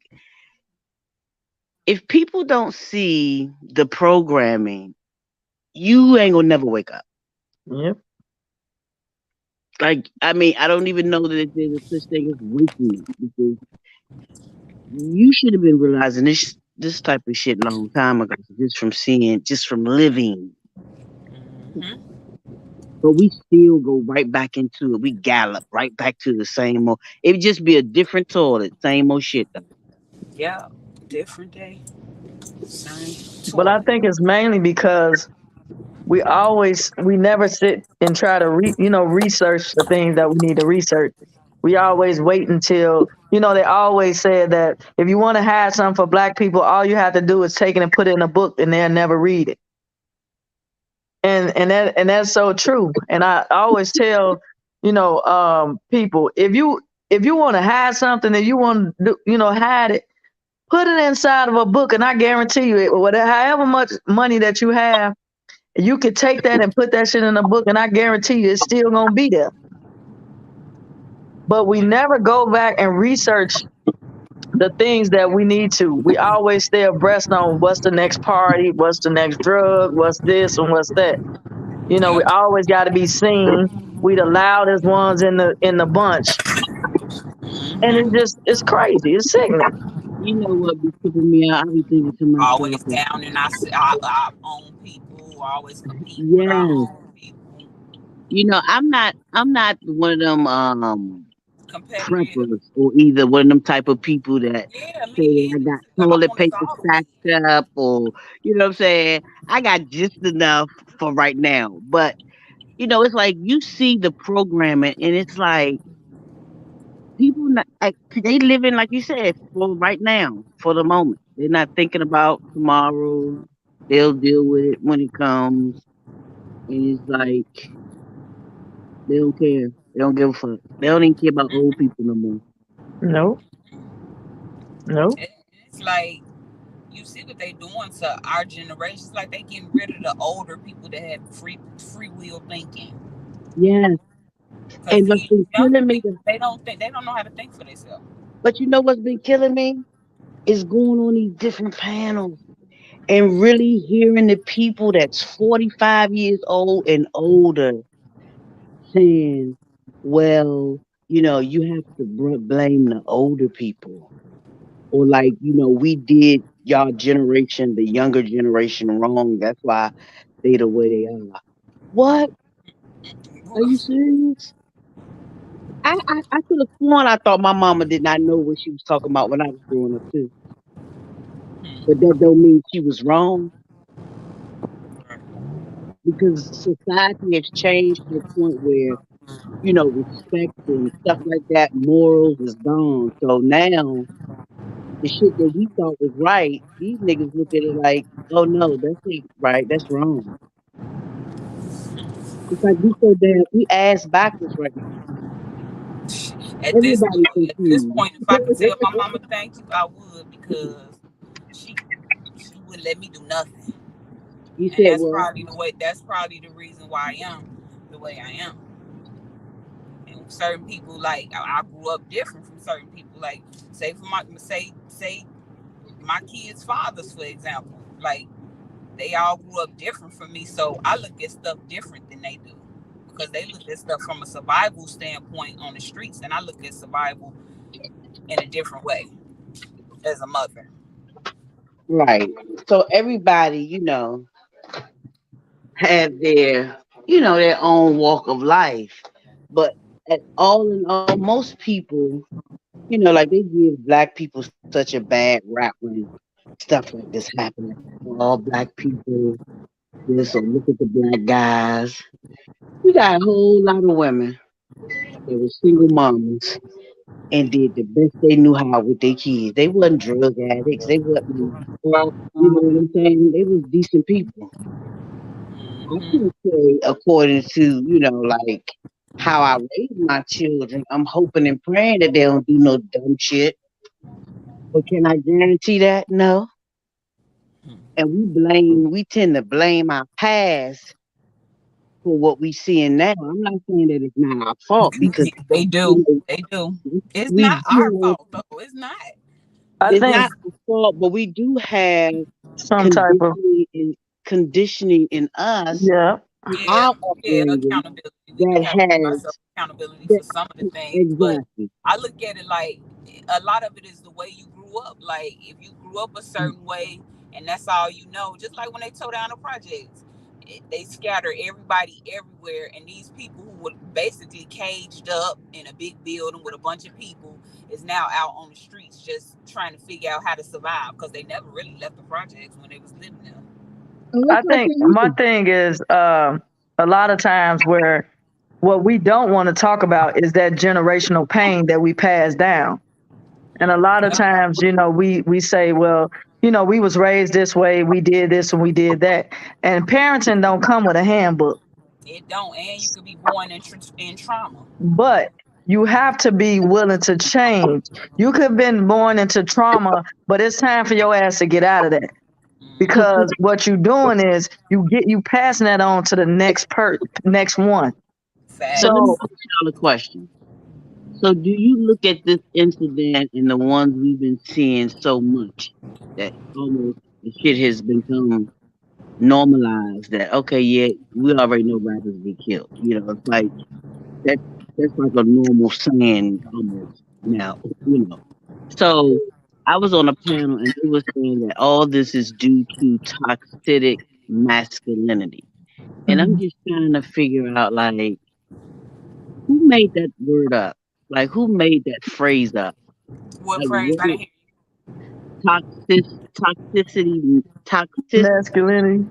if people don't see the programming, you ain't gonna never wake up. Yep. Like, I mean, I don't even know that there's a such thing as waking up, because you should have been realizing this type of shit a long time ago, just from living. But we still go right back into it. We gallop right back to the same old. It would just be a different toilet, same old shit though. Yeah, different day. Same But I think it's mainly because we never sit and try to research the things that we need to research. We always wait until, they always said that if you want to hide something for black people, all you have to do is take it and put it in a book and they'll never read it. And that's so true. And I always tell, people, if if you want to hide something and you want to, hide it, put it inside of a book, and I guarantee you, whatever, however much money that you have, you could take that and put that shit in a book, and I guarantee you, it's still gonna be there. But we never go back and research the things that we need to. We always stay abreast on what's the next party, what's the next drug, what's this and what's that. We always got to be seen. We the loudest ones in the bunch, and it's crazy. It's sickening. You know what be keeping me out? I be thinking to myself, Always down in our own people, always competing with our yeah. own people. I'm not one of them Competitive. preppers or either one of them type of people that Yeah, say me I either. got Like, I toilet want to paper solve it. stacked up, or you know what I'm saying. I got just enough for right now, but it's like you see the programming, and it's like people not they living like you said for right now, for the moment. They're not thinking about tomorrow. They'll deal with it when it comes, and it's like they don't care. They don't give a fuck. They don't even care about old people no more. No. It's like you see what they doing to our generation. It's like they getting rid of the older people that have free will thinking. Yes. And what's been killing me, they don't know how to think for themselves. but you know what's been killing me is going on these different panels and really hearing the people that's 45 years old and older saying, well, you have to blame the older people. Or like, we did y'all generation, the younger generation wrong. That's why they the way they are. What? Are you serious? I could have sworn I thought my mama did not know what she was talking about when I was growing up too. But that don't mean she was wrong. Because society has changed to a point where, respect and stuff like that, morals is gone. So now the shit that we thought was right, these niggas look at it like, oh no, that's not right, that's wrong. It's like we ass backwards right now. At this Confused. point, if I could tell my mama thank you, I would, because she wouldn't let me do nothing. You and said that's what? probably the way. That's probably the reason why I am the way I am. And certain people, like I grew up different from certain people. Like say my kids' fathers, for example, like they all grew up different from me. So I look at stuff different than they do, because they look at stuff from a survival standpoint on the streets, and I look at survival in a different way as a mother. Right. So everybody, have their own walk of life. But all in all, most people, like they give black people such a bad rap when stuff like this happens. All black people, this, or look at the black guys. We got a whole lot of women that were single moms and did the best they knew how with their kids. They wasn't drug addicts. They wasn't, you know what I'm saying? They was decent people. I can't say according to, like how I raise my children. I'm hoping and praying that they don't do no dumb shit. But can I guarantee that? No. And we tend to blame our past for what we seeing now. I'm not saying that it's not our fault, because they do. It's not our fault though. It's not. I think not our fault, but we do have some type of conditioning in us. Yeah. Our accountability. That has accountability for some of the things. Exactly. But I look at it like a lot of it is the way you grew up. Like if you grew up a certain way and that's all you know, just like when they tore down the projects, they scatter everybody everywhere, and these people who were basically caged up in a big building with a bunch of people is now out on the streets just trying to figure out how to survive, because they never really left the projects when they was living there. I think my thing is a lot of times where what we don't want to talk about is that generational pain that we pass down. And a lot of times, we say, well, we was raised this way, we did this and we did that. And parenting don't come with a handbook. It don't, and you could be born in trauma. But you have to be willing to change. You could have been born into trauma, but it's time for your ass to get out of that. Because what you're doing is you passing that on to the next one. So let me So ask y'all a question. So do you look at this incident and the ones we've been seeing so much that almost the shit has become normalized that okay, yeah, we already know rappers get killed. It's like that that's like a normal saying almost now, you know. So I was on a panel and they were saying that all this is due to toxic masculinity. And I'm just trying to figure out like who made that word up? Like who made that phrase up? Like what toxic toxic masculinity.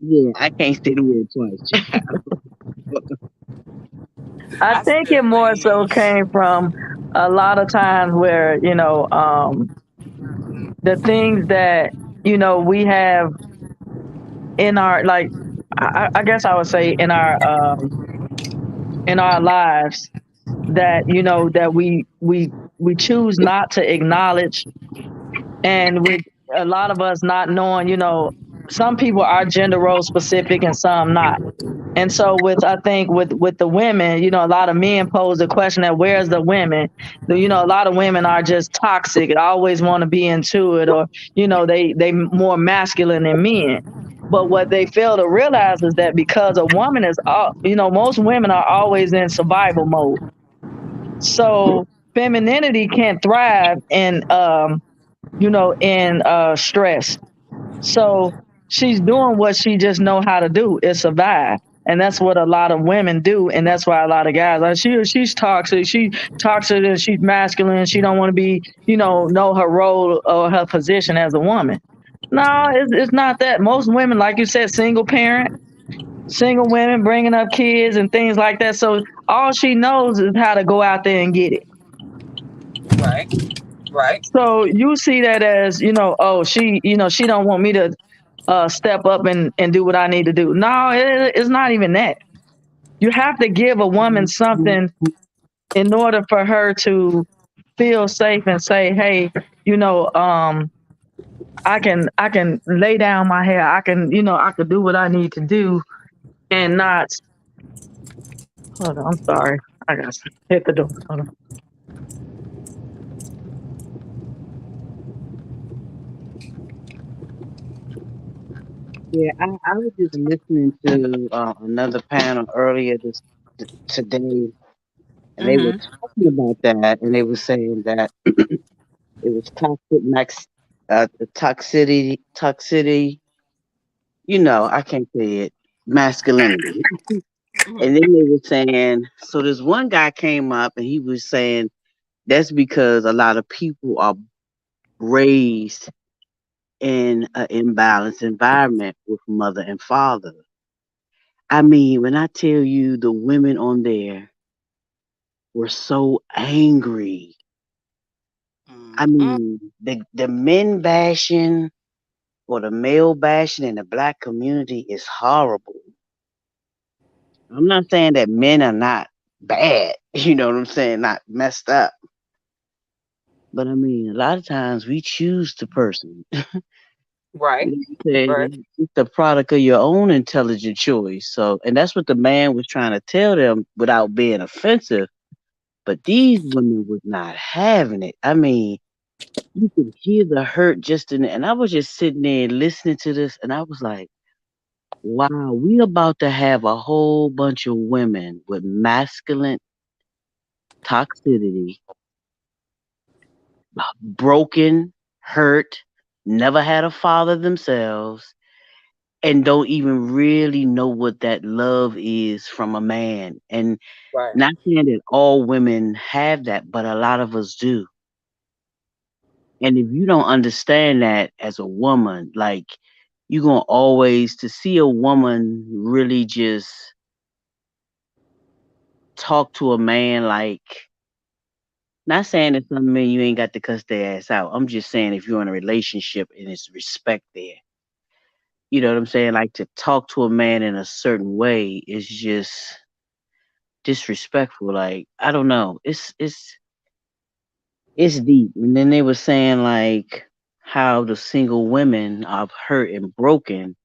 yeah, I can't say the word twice. I think it more so came from a lot of times where, the things that, we have in our, like, I guess I would say in our lives that, that we choose not to acknowledge. And with a lot of us not knowing, some people are gender role specific and some not. And so I think with the women, a lot of men pose the question that where's the women? A lot of women are just toxic and always want to be into it, or, they more masculine than men. But what they fail to realize is that because a woman is, most women are always in survival mode. So femininity can't thrive in stress. So she's doing what she just know how to do is survive. And that's what a lot of women do. And that's why a lot of guys like she's toxic. She's toxic and she's masculine. She don't want to be, know her role or her position as a woman. No, it's not that. Most women, like you said, single women bringing up kids and things like that. So all she knows is how to go out there and get it. Right. So you see that as, oh, she don't want me to step up and do what I need to do. No, it's not even that. You have to give a woman something in order for her to feel safe and say, hey, I can lay down my hair. I can do what I need to do and not. Hold on, I'm sorry. I got to hit the door. Hold on. Yeah, I was just listening to another panel earlier today, and they were talking about that, and they were saying that it was toxicity. I can't say it, masculinity. And then they were saying, so this one guy came up and he was saying that's because a lot of people are raised in an imbalanced environment with mother and father. I mean, when I tell you the women on there were so angry. I mean, the men bashing or the male bashing in the black community is horrible. I'm not saying that men are not bad, you know what I'm saying, not messed up. But I mean, a lot of times we choose the person. Right. It's the product of your own intelligent choice. So, and that's what the man was trying to tell them without being offensive. But these women was not having it. I mean, you could hear the hurt just in it. And I was just sitting there listening to this, and I was like, wow, we about to have a whole bunch of women with masculine toxicity, broken, hurt, never had a father themselves, and don't even really know what that love is from a man. And not saying that all women have that, but a lot of us do. And if you don't understand that as a woman, like you're gonna always to see a woman really just talk to a man like not saying that some men you ain't got to cuss their ass out. I'm just saying if you're in a relationship and it's respect there. You know what I'm saying? Like to talk to a man in a certain way is just disrespectful. Like, I don't know. It's deep. And then they were saying like how the single women are hurt and broken,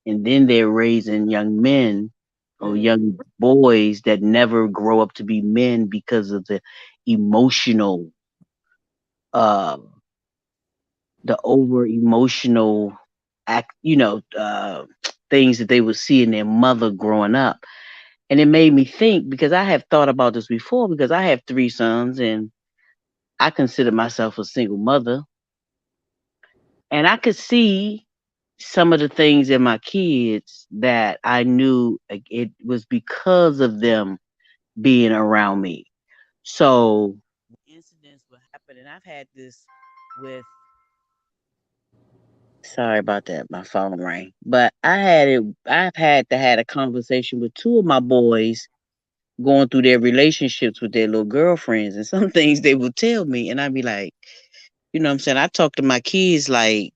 and then they're raising young men or young boys that never grow up to be men because of emotional uh the over emotional act, things that they would see in their mother growing up. And it made me think, because I have thought about this before, because I have 3 sons and I consider myself a single mother. And I could see some of the things in my kids that I knew, like, it was because of them being around me. So incidents will happen, and I've had this with. Sorry about that, my phone rang. But I've had a conversation with 2 of my boys going through their relationships with their little girlfriends, and some things they will tell me, and I'd be like, you know what I'm saying? I talk to my kids like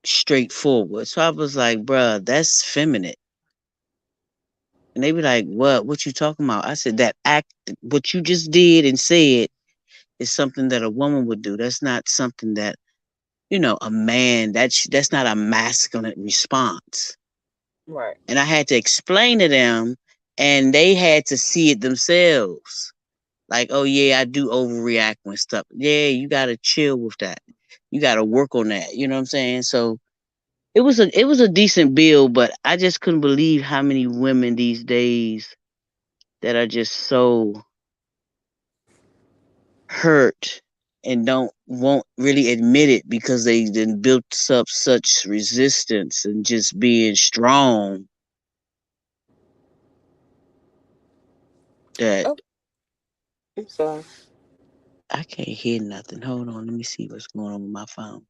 straightforward. So I was like, bruh, that's feminine. And they be like, what you talking about? I said, that act, what you just did and said is something that a woman would do. That's not something that, a man, that's not a masculine response. Right. And I had to explain to them, and they had to see it themselves. Like, oh yeah, I do overreact when stuff. Yeah, you gotta chill with that. You gotta work on that. You know what I'm saying? So it was a decent bill, but I just couldn't believe how many women these days that are just so hurt and won't really admit it because they then built up such resistance and just being strong that Oh, I'm sorry. I can't hear nothing. Hold on, let me see what's going on with my phone.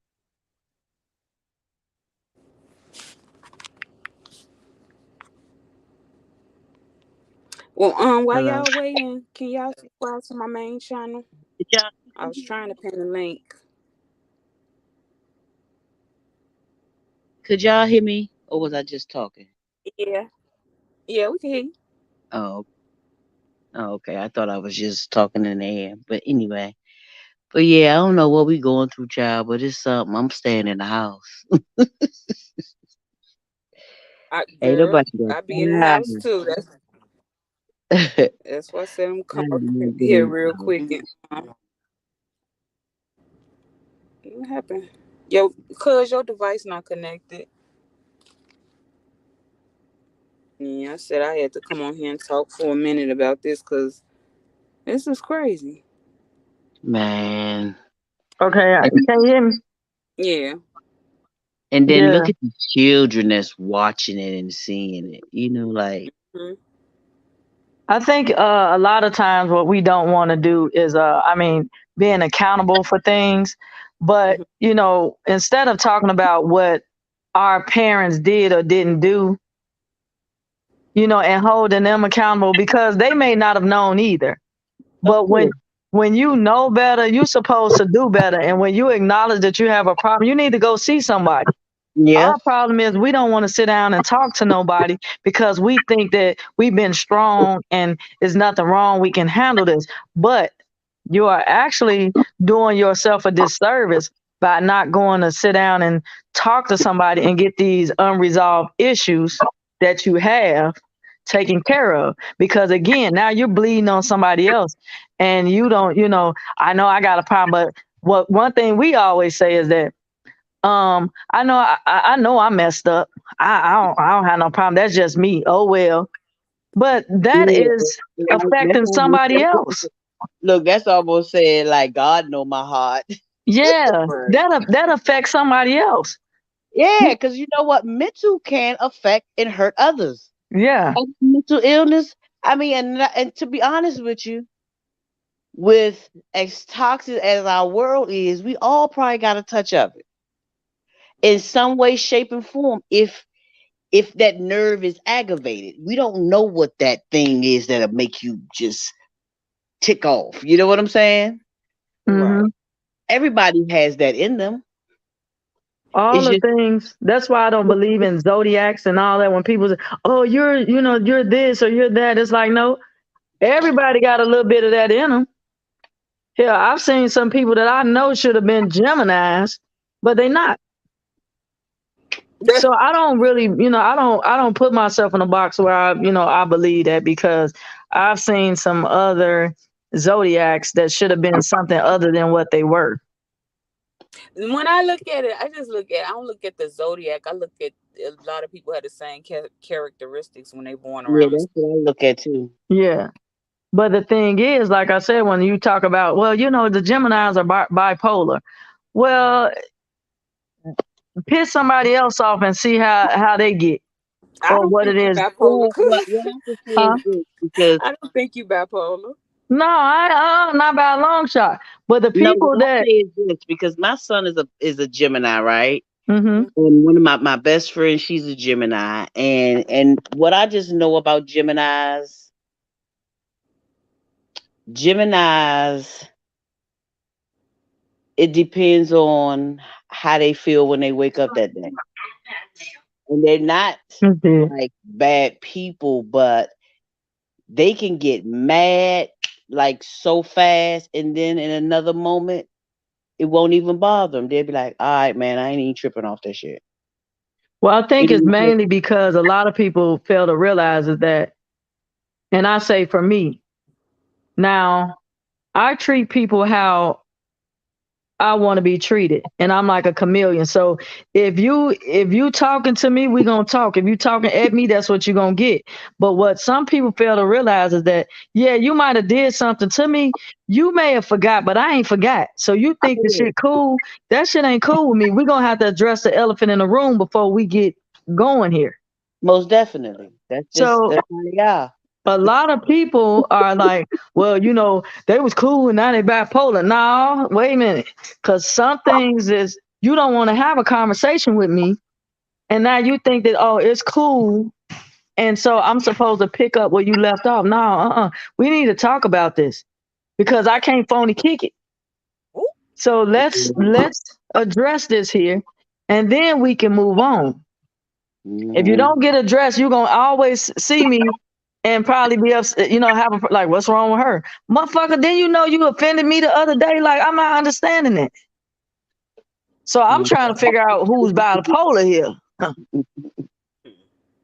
Well, while Hello? y'all waiting, can y'all subscribe to my main channel? Did y'all, I was trying to pin the link. could y'all hear me? Or was I just talking? Yeah. Yeah, we can hear you. Oh, oh, okay. I thought I was just talking in the air. But anyway. But yeah, I don't know what we going through, child, but it's something. I'm staying in the house. Ain't Girl, nobody got I be in the house time. too. That's why I said I'm come up I'm here doing real so. quick and what happened? Yo, cause your device not connected. Yeah, I said I had to come on here and talk for a minute about this because this is crazy. Man. Okay, And, can you hear me? Yeah. and then Yeah. look at the children that's watching it and seeing it. Like, Hmm. I think a lot of times what we don't want to do is, being accountable for things. But, Hmm. instead of talking about what our parents did or didn't do, and holding them accountable because they may not have known either. of But when course. when you know better, you're supposed to do better. And when you acknowledge that you have a problem, you need to go see somebody. Yep. Our problem is we don't want to sit down and talk to nobody because we think that we've been strong and there's nothing wrong. We can handle this. But you are actually doing yourself a disservice by not going to sit down and talk to somebody and get these unresolved issues that you have taken care of. Because again, now you're bleeding on somebody else and you don't, I know I got a problem, but one thing we always say is that I know I messed up. I don't have no problem. That's just me. Oh well. But that Yeah. is That's affecting almost, somebody else. look, that's almost saying like God know my heart. Yeah, Right. that affects somebody else. Yeah, because you know what? Mental can affect and hurt others. Yeah. Mental illness. I mean, and to be honest with you, with as toxic as our world is, we all probably got a touch of it in some way, shape, and form. If that nerve is aggravated, we don't know what that thing is that'll make you just tick off. You know what I'm saying? Right. Hmm. Everybody has that in them. All It's the just things. That's why I don't believe in zodiacs and all that. When people say, "Oh, you're this or you're that," it's like no. Everybody got a little bit of that in them. Hell, I've seen some people that I know should have been Geminis, but they not. So I don't really, I don't put myself in a box where I believe that, because I've seen some other zodiacs that should have been something other than what they were. When I look at it, I don't look at the zodiac. I look at a lot of people have the same characteristics when they born Yeah, around. that's what I look at too. Yeah. But the thing is, like I said, when you talk about, well, the Geminis are bipolar. Well, piss somebody else off and see how they get, I or don't what think it you is. bipolar. What I can say Huh? is this, because I don't think you bipolar. No, not by a long shot. But the no, people what I that, say is this, because my son is a Gemini, right? mm-hmm, And one of my best friends, she's a Gemini, and what I just know about Geminis, it depends on how they feel when they wake up that day. And they're not mm-hmm. like bad people, but they can get mad like so fast, and then in another moment, it won't even bother them. They'll be like, "All right, man, I ain't even tripping off that shit." Well, I think It it's is just, mainly because a lot of people fail to realize is that, and I say for me, now I treat people how I want to be treated, and I'm like a chameleon. So if you talking to me, we gonna talk. If you talking at me, that's what you're gonna get. But what some people fail to realize is that, yeah, you might have did something to me. You may have forgot, but I ain't forgot. So you think the yeah, shit cool? That shit ain't cool with me. We're gonna have to address the elephant in the room before we get going here. most definitely. So That's how they are. a lot of people are like, well, they was cool and now they bipolar. No, wait a minute. Because some things is you don't want to have a conversation with me. And now you think that, oh, it's cool. And so I'm supposed to pick up where you left off. No, we need to talk about this because I can't phony kick it. So let's address this here, and then we can move on. If you Mm-hmm. don't get addressed, you're gonna always see me and probably be upset, have like, what's wrong with her? Motherfucker, then you offended me the other day. Like, I'm not understanding it. So I'm trying to figure out who's bipolar here.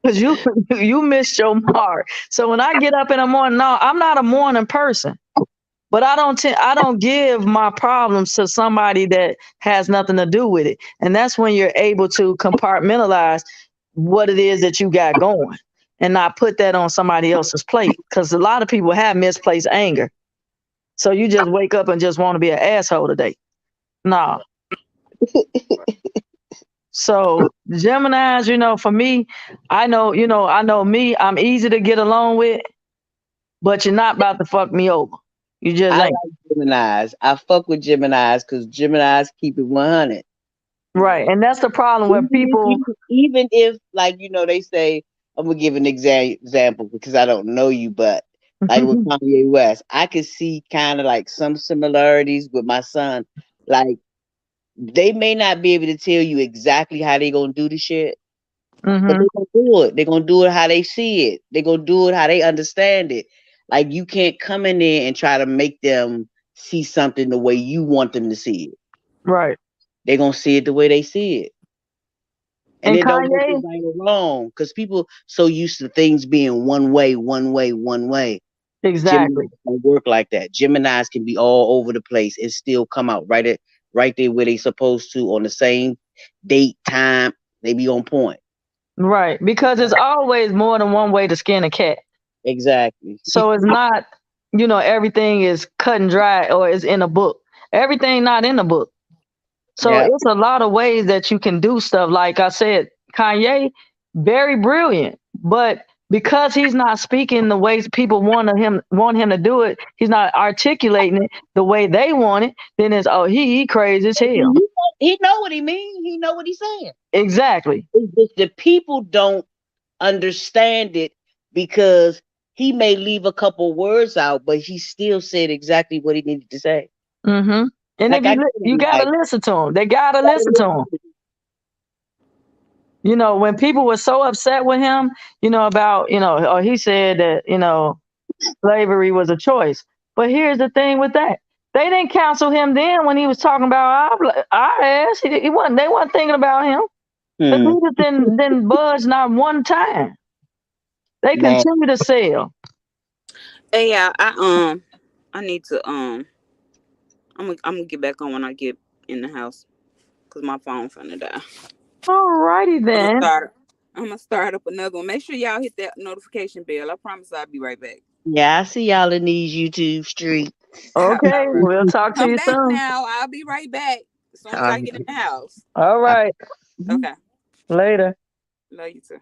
Because you missed your mark. So when I get up in the morning, no, I'm not a morning person. But I don't give my problems to somebody that has nothing to do with it. And that's when you're able to compartmentalize what it is that you got going and not put that on somebody else's plate. Because a lot of people have misplaced anger. So you just wake up and just want to be an asshole today. Nah. So Geminis, for me, I know me, I'm easy to get along with, but you're not about to fuck me over. You just I ain't. like Geminis. I fuck with Geminis because Geminis keep it 100. Right. And that's the problem where people, Even if, like, they say, I'm gonna give an example because I don't know you, but like with Kanye West, I could see kind of like some similarities with my son. Like, they may not be able to tell you exactly how they gonna do the shit, but they're gonna do it. They're gonna do it how they see it. They're gonna do it how they understand it. Like, you can't come in there and try to make them see something the way you want them to see it. right. They're gonna see it the way they see it. And And it don't make it Kanye, right or wrong, because people so used to things being one way, one way, one way. exactly. Geminis don't work like that. Geminis can be all over the place and still come out right there where they supposed to on the same date, time. They be on point. Right. Because it's always more than one way to skin a cat. Exactly. So it's not, everything is cut and dry or is in a book. Everything not in the book. So Yeah. it's a lot of ways that you can do stuff. Like I said, Kanye, very brilliant, but because he's not speaking the ways people want him to do it, he's not articulating it the way they want it. Then it's he crazy as hell. He know what he mean. He know what he's saying. Exactly. It's just the people don't understand it because he may leave a couple words out, but he still said exactly what he needed to say. Mm-hmm. And Like, if you gotta listen to him, they gotta listen to him. When people were so upset with him, about, or he said that, slavery was a choice. But here's the thing with that. They didn't counsel him then when he was talking about our ass. He wasn't. They weren't thinking about him. The niggas didn't budge not one time. They Man. continue to sell. Hey, yeah, I need to I'm gonna get back on when I get in the house, cause my phone finna die. Alrighty then. I'm gonna start up another one. Make sure y'all hit that notification bell. I promise I'll be right back. Yeah, I see y'all in these YouTube streets. Okay, we'll talk to you back soon. now. I'll be right back as soon as I get in the house. All right. Okay. Later. Love you too.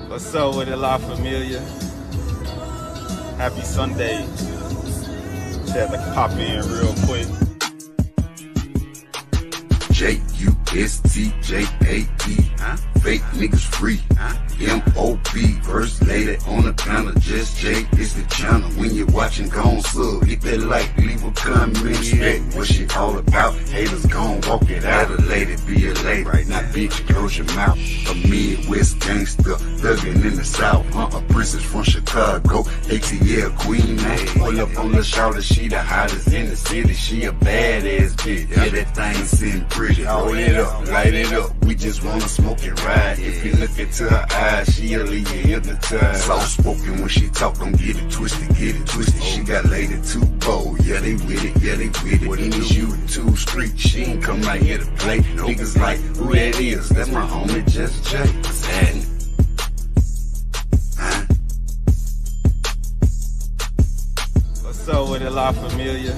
What's up with it, La Familia? Happy Sunday. Just had to pop in real quick. J-U-S-T-J-A-E, fake niggas free, M-O-B, first lady on the panel, just J, it's the channel. When you're watching, gon' sub, hit that like, leave a comment, respect what she all about. Haters gon' walk it out, a lady be a lady, right now bitch, close your mouth. A Midwest gangster, thuggin' in the South, a princess from Chicago, ATL queen, pull up on the shoulder, she the hottest in the city, she a badass bitch, yeah, that thing sitting pretty, hold it up, light it up, we just wanna smoke and ride. If you look into her eyes, she'll leave you hypnotized. Soft spoken when she talk, don't get it twisted, She got lady too bold, yeah they with it, What is you too street, she ain't come out here to play. Niggas like, who that is? That's my homie, just Jay. Sad. What's up with it, La Familia?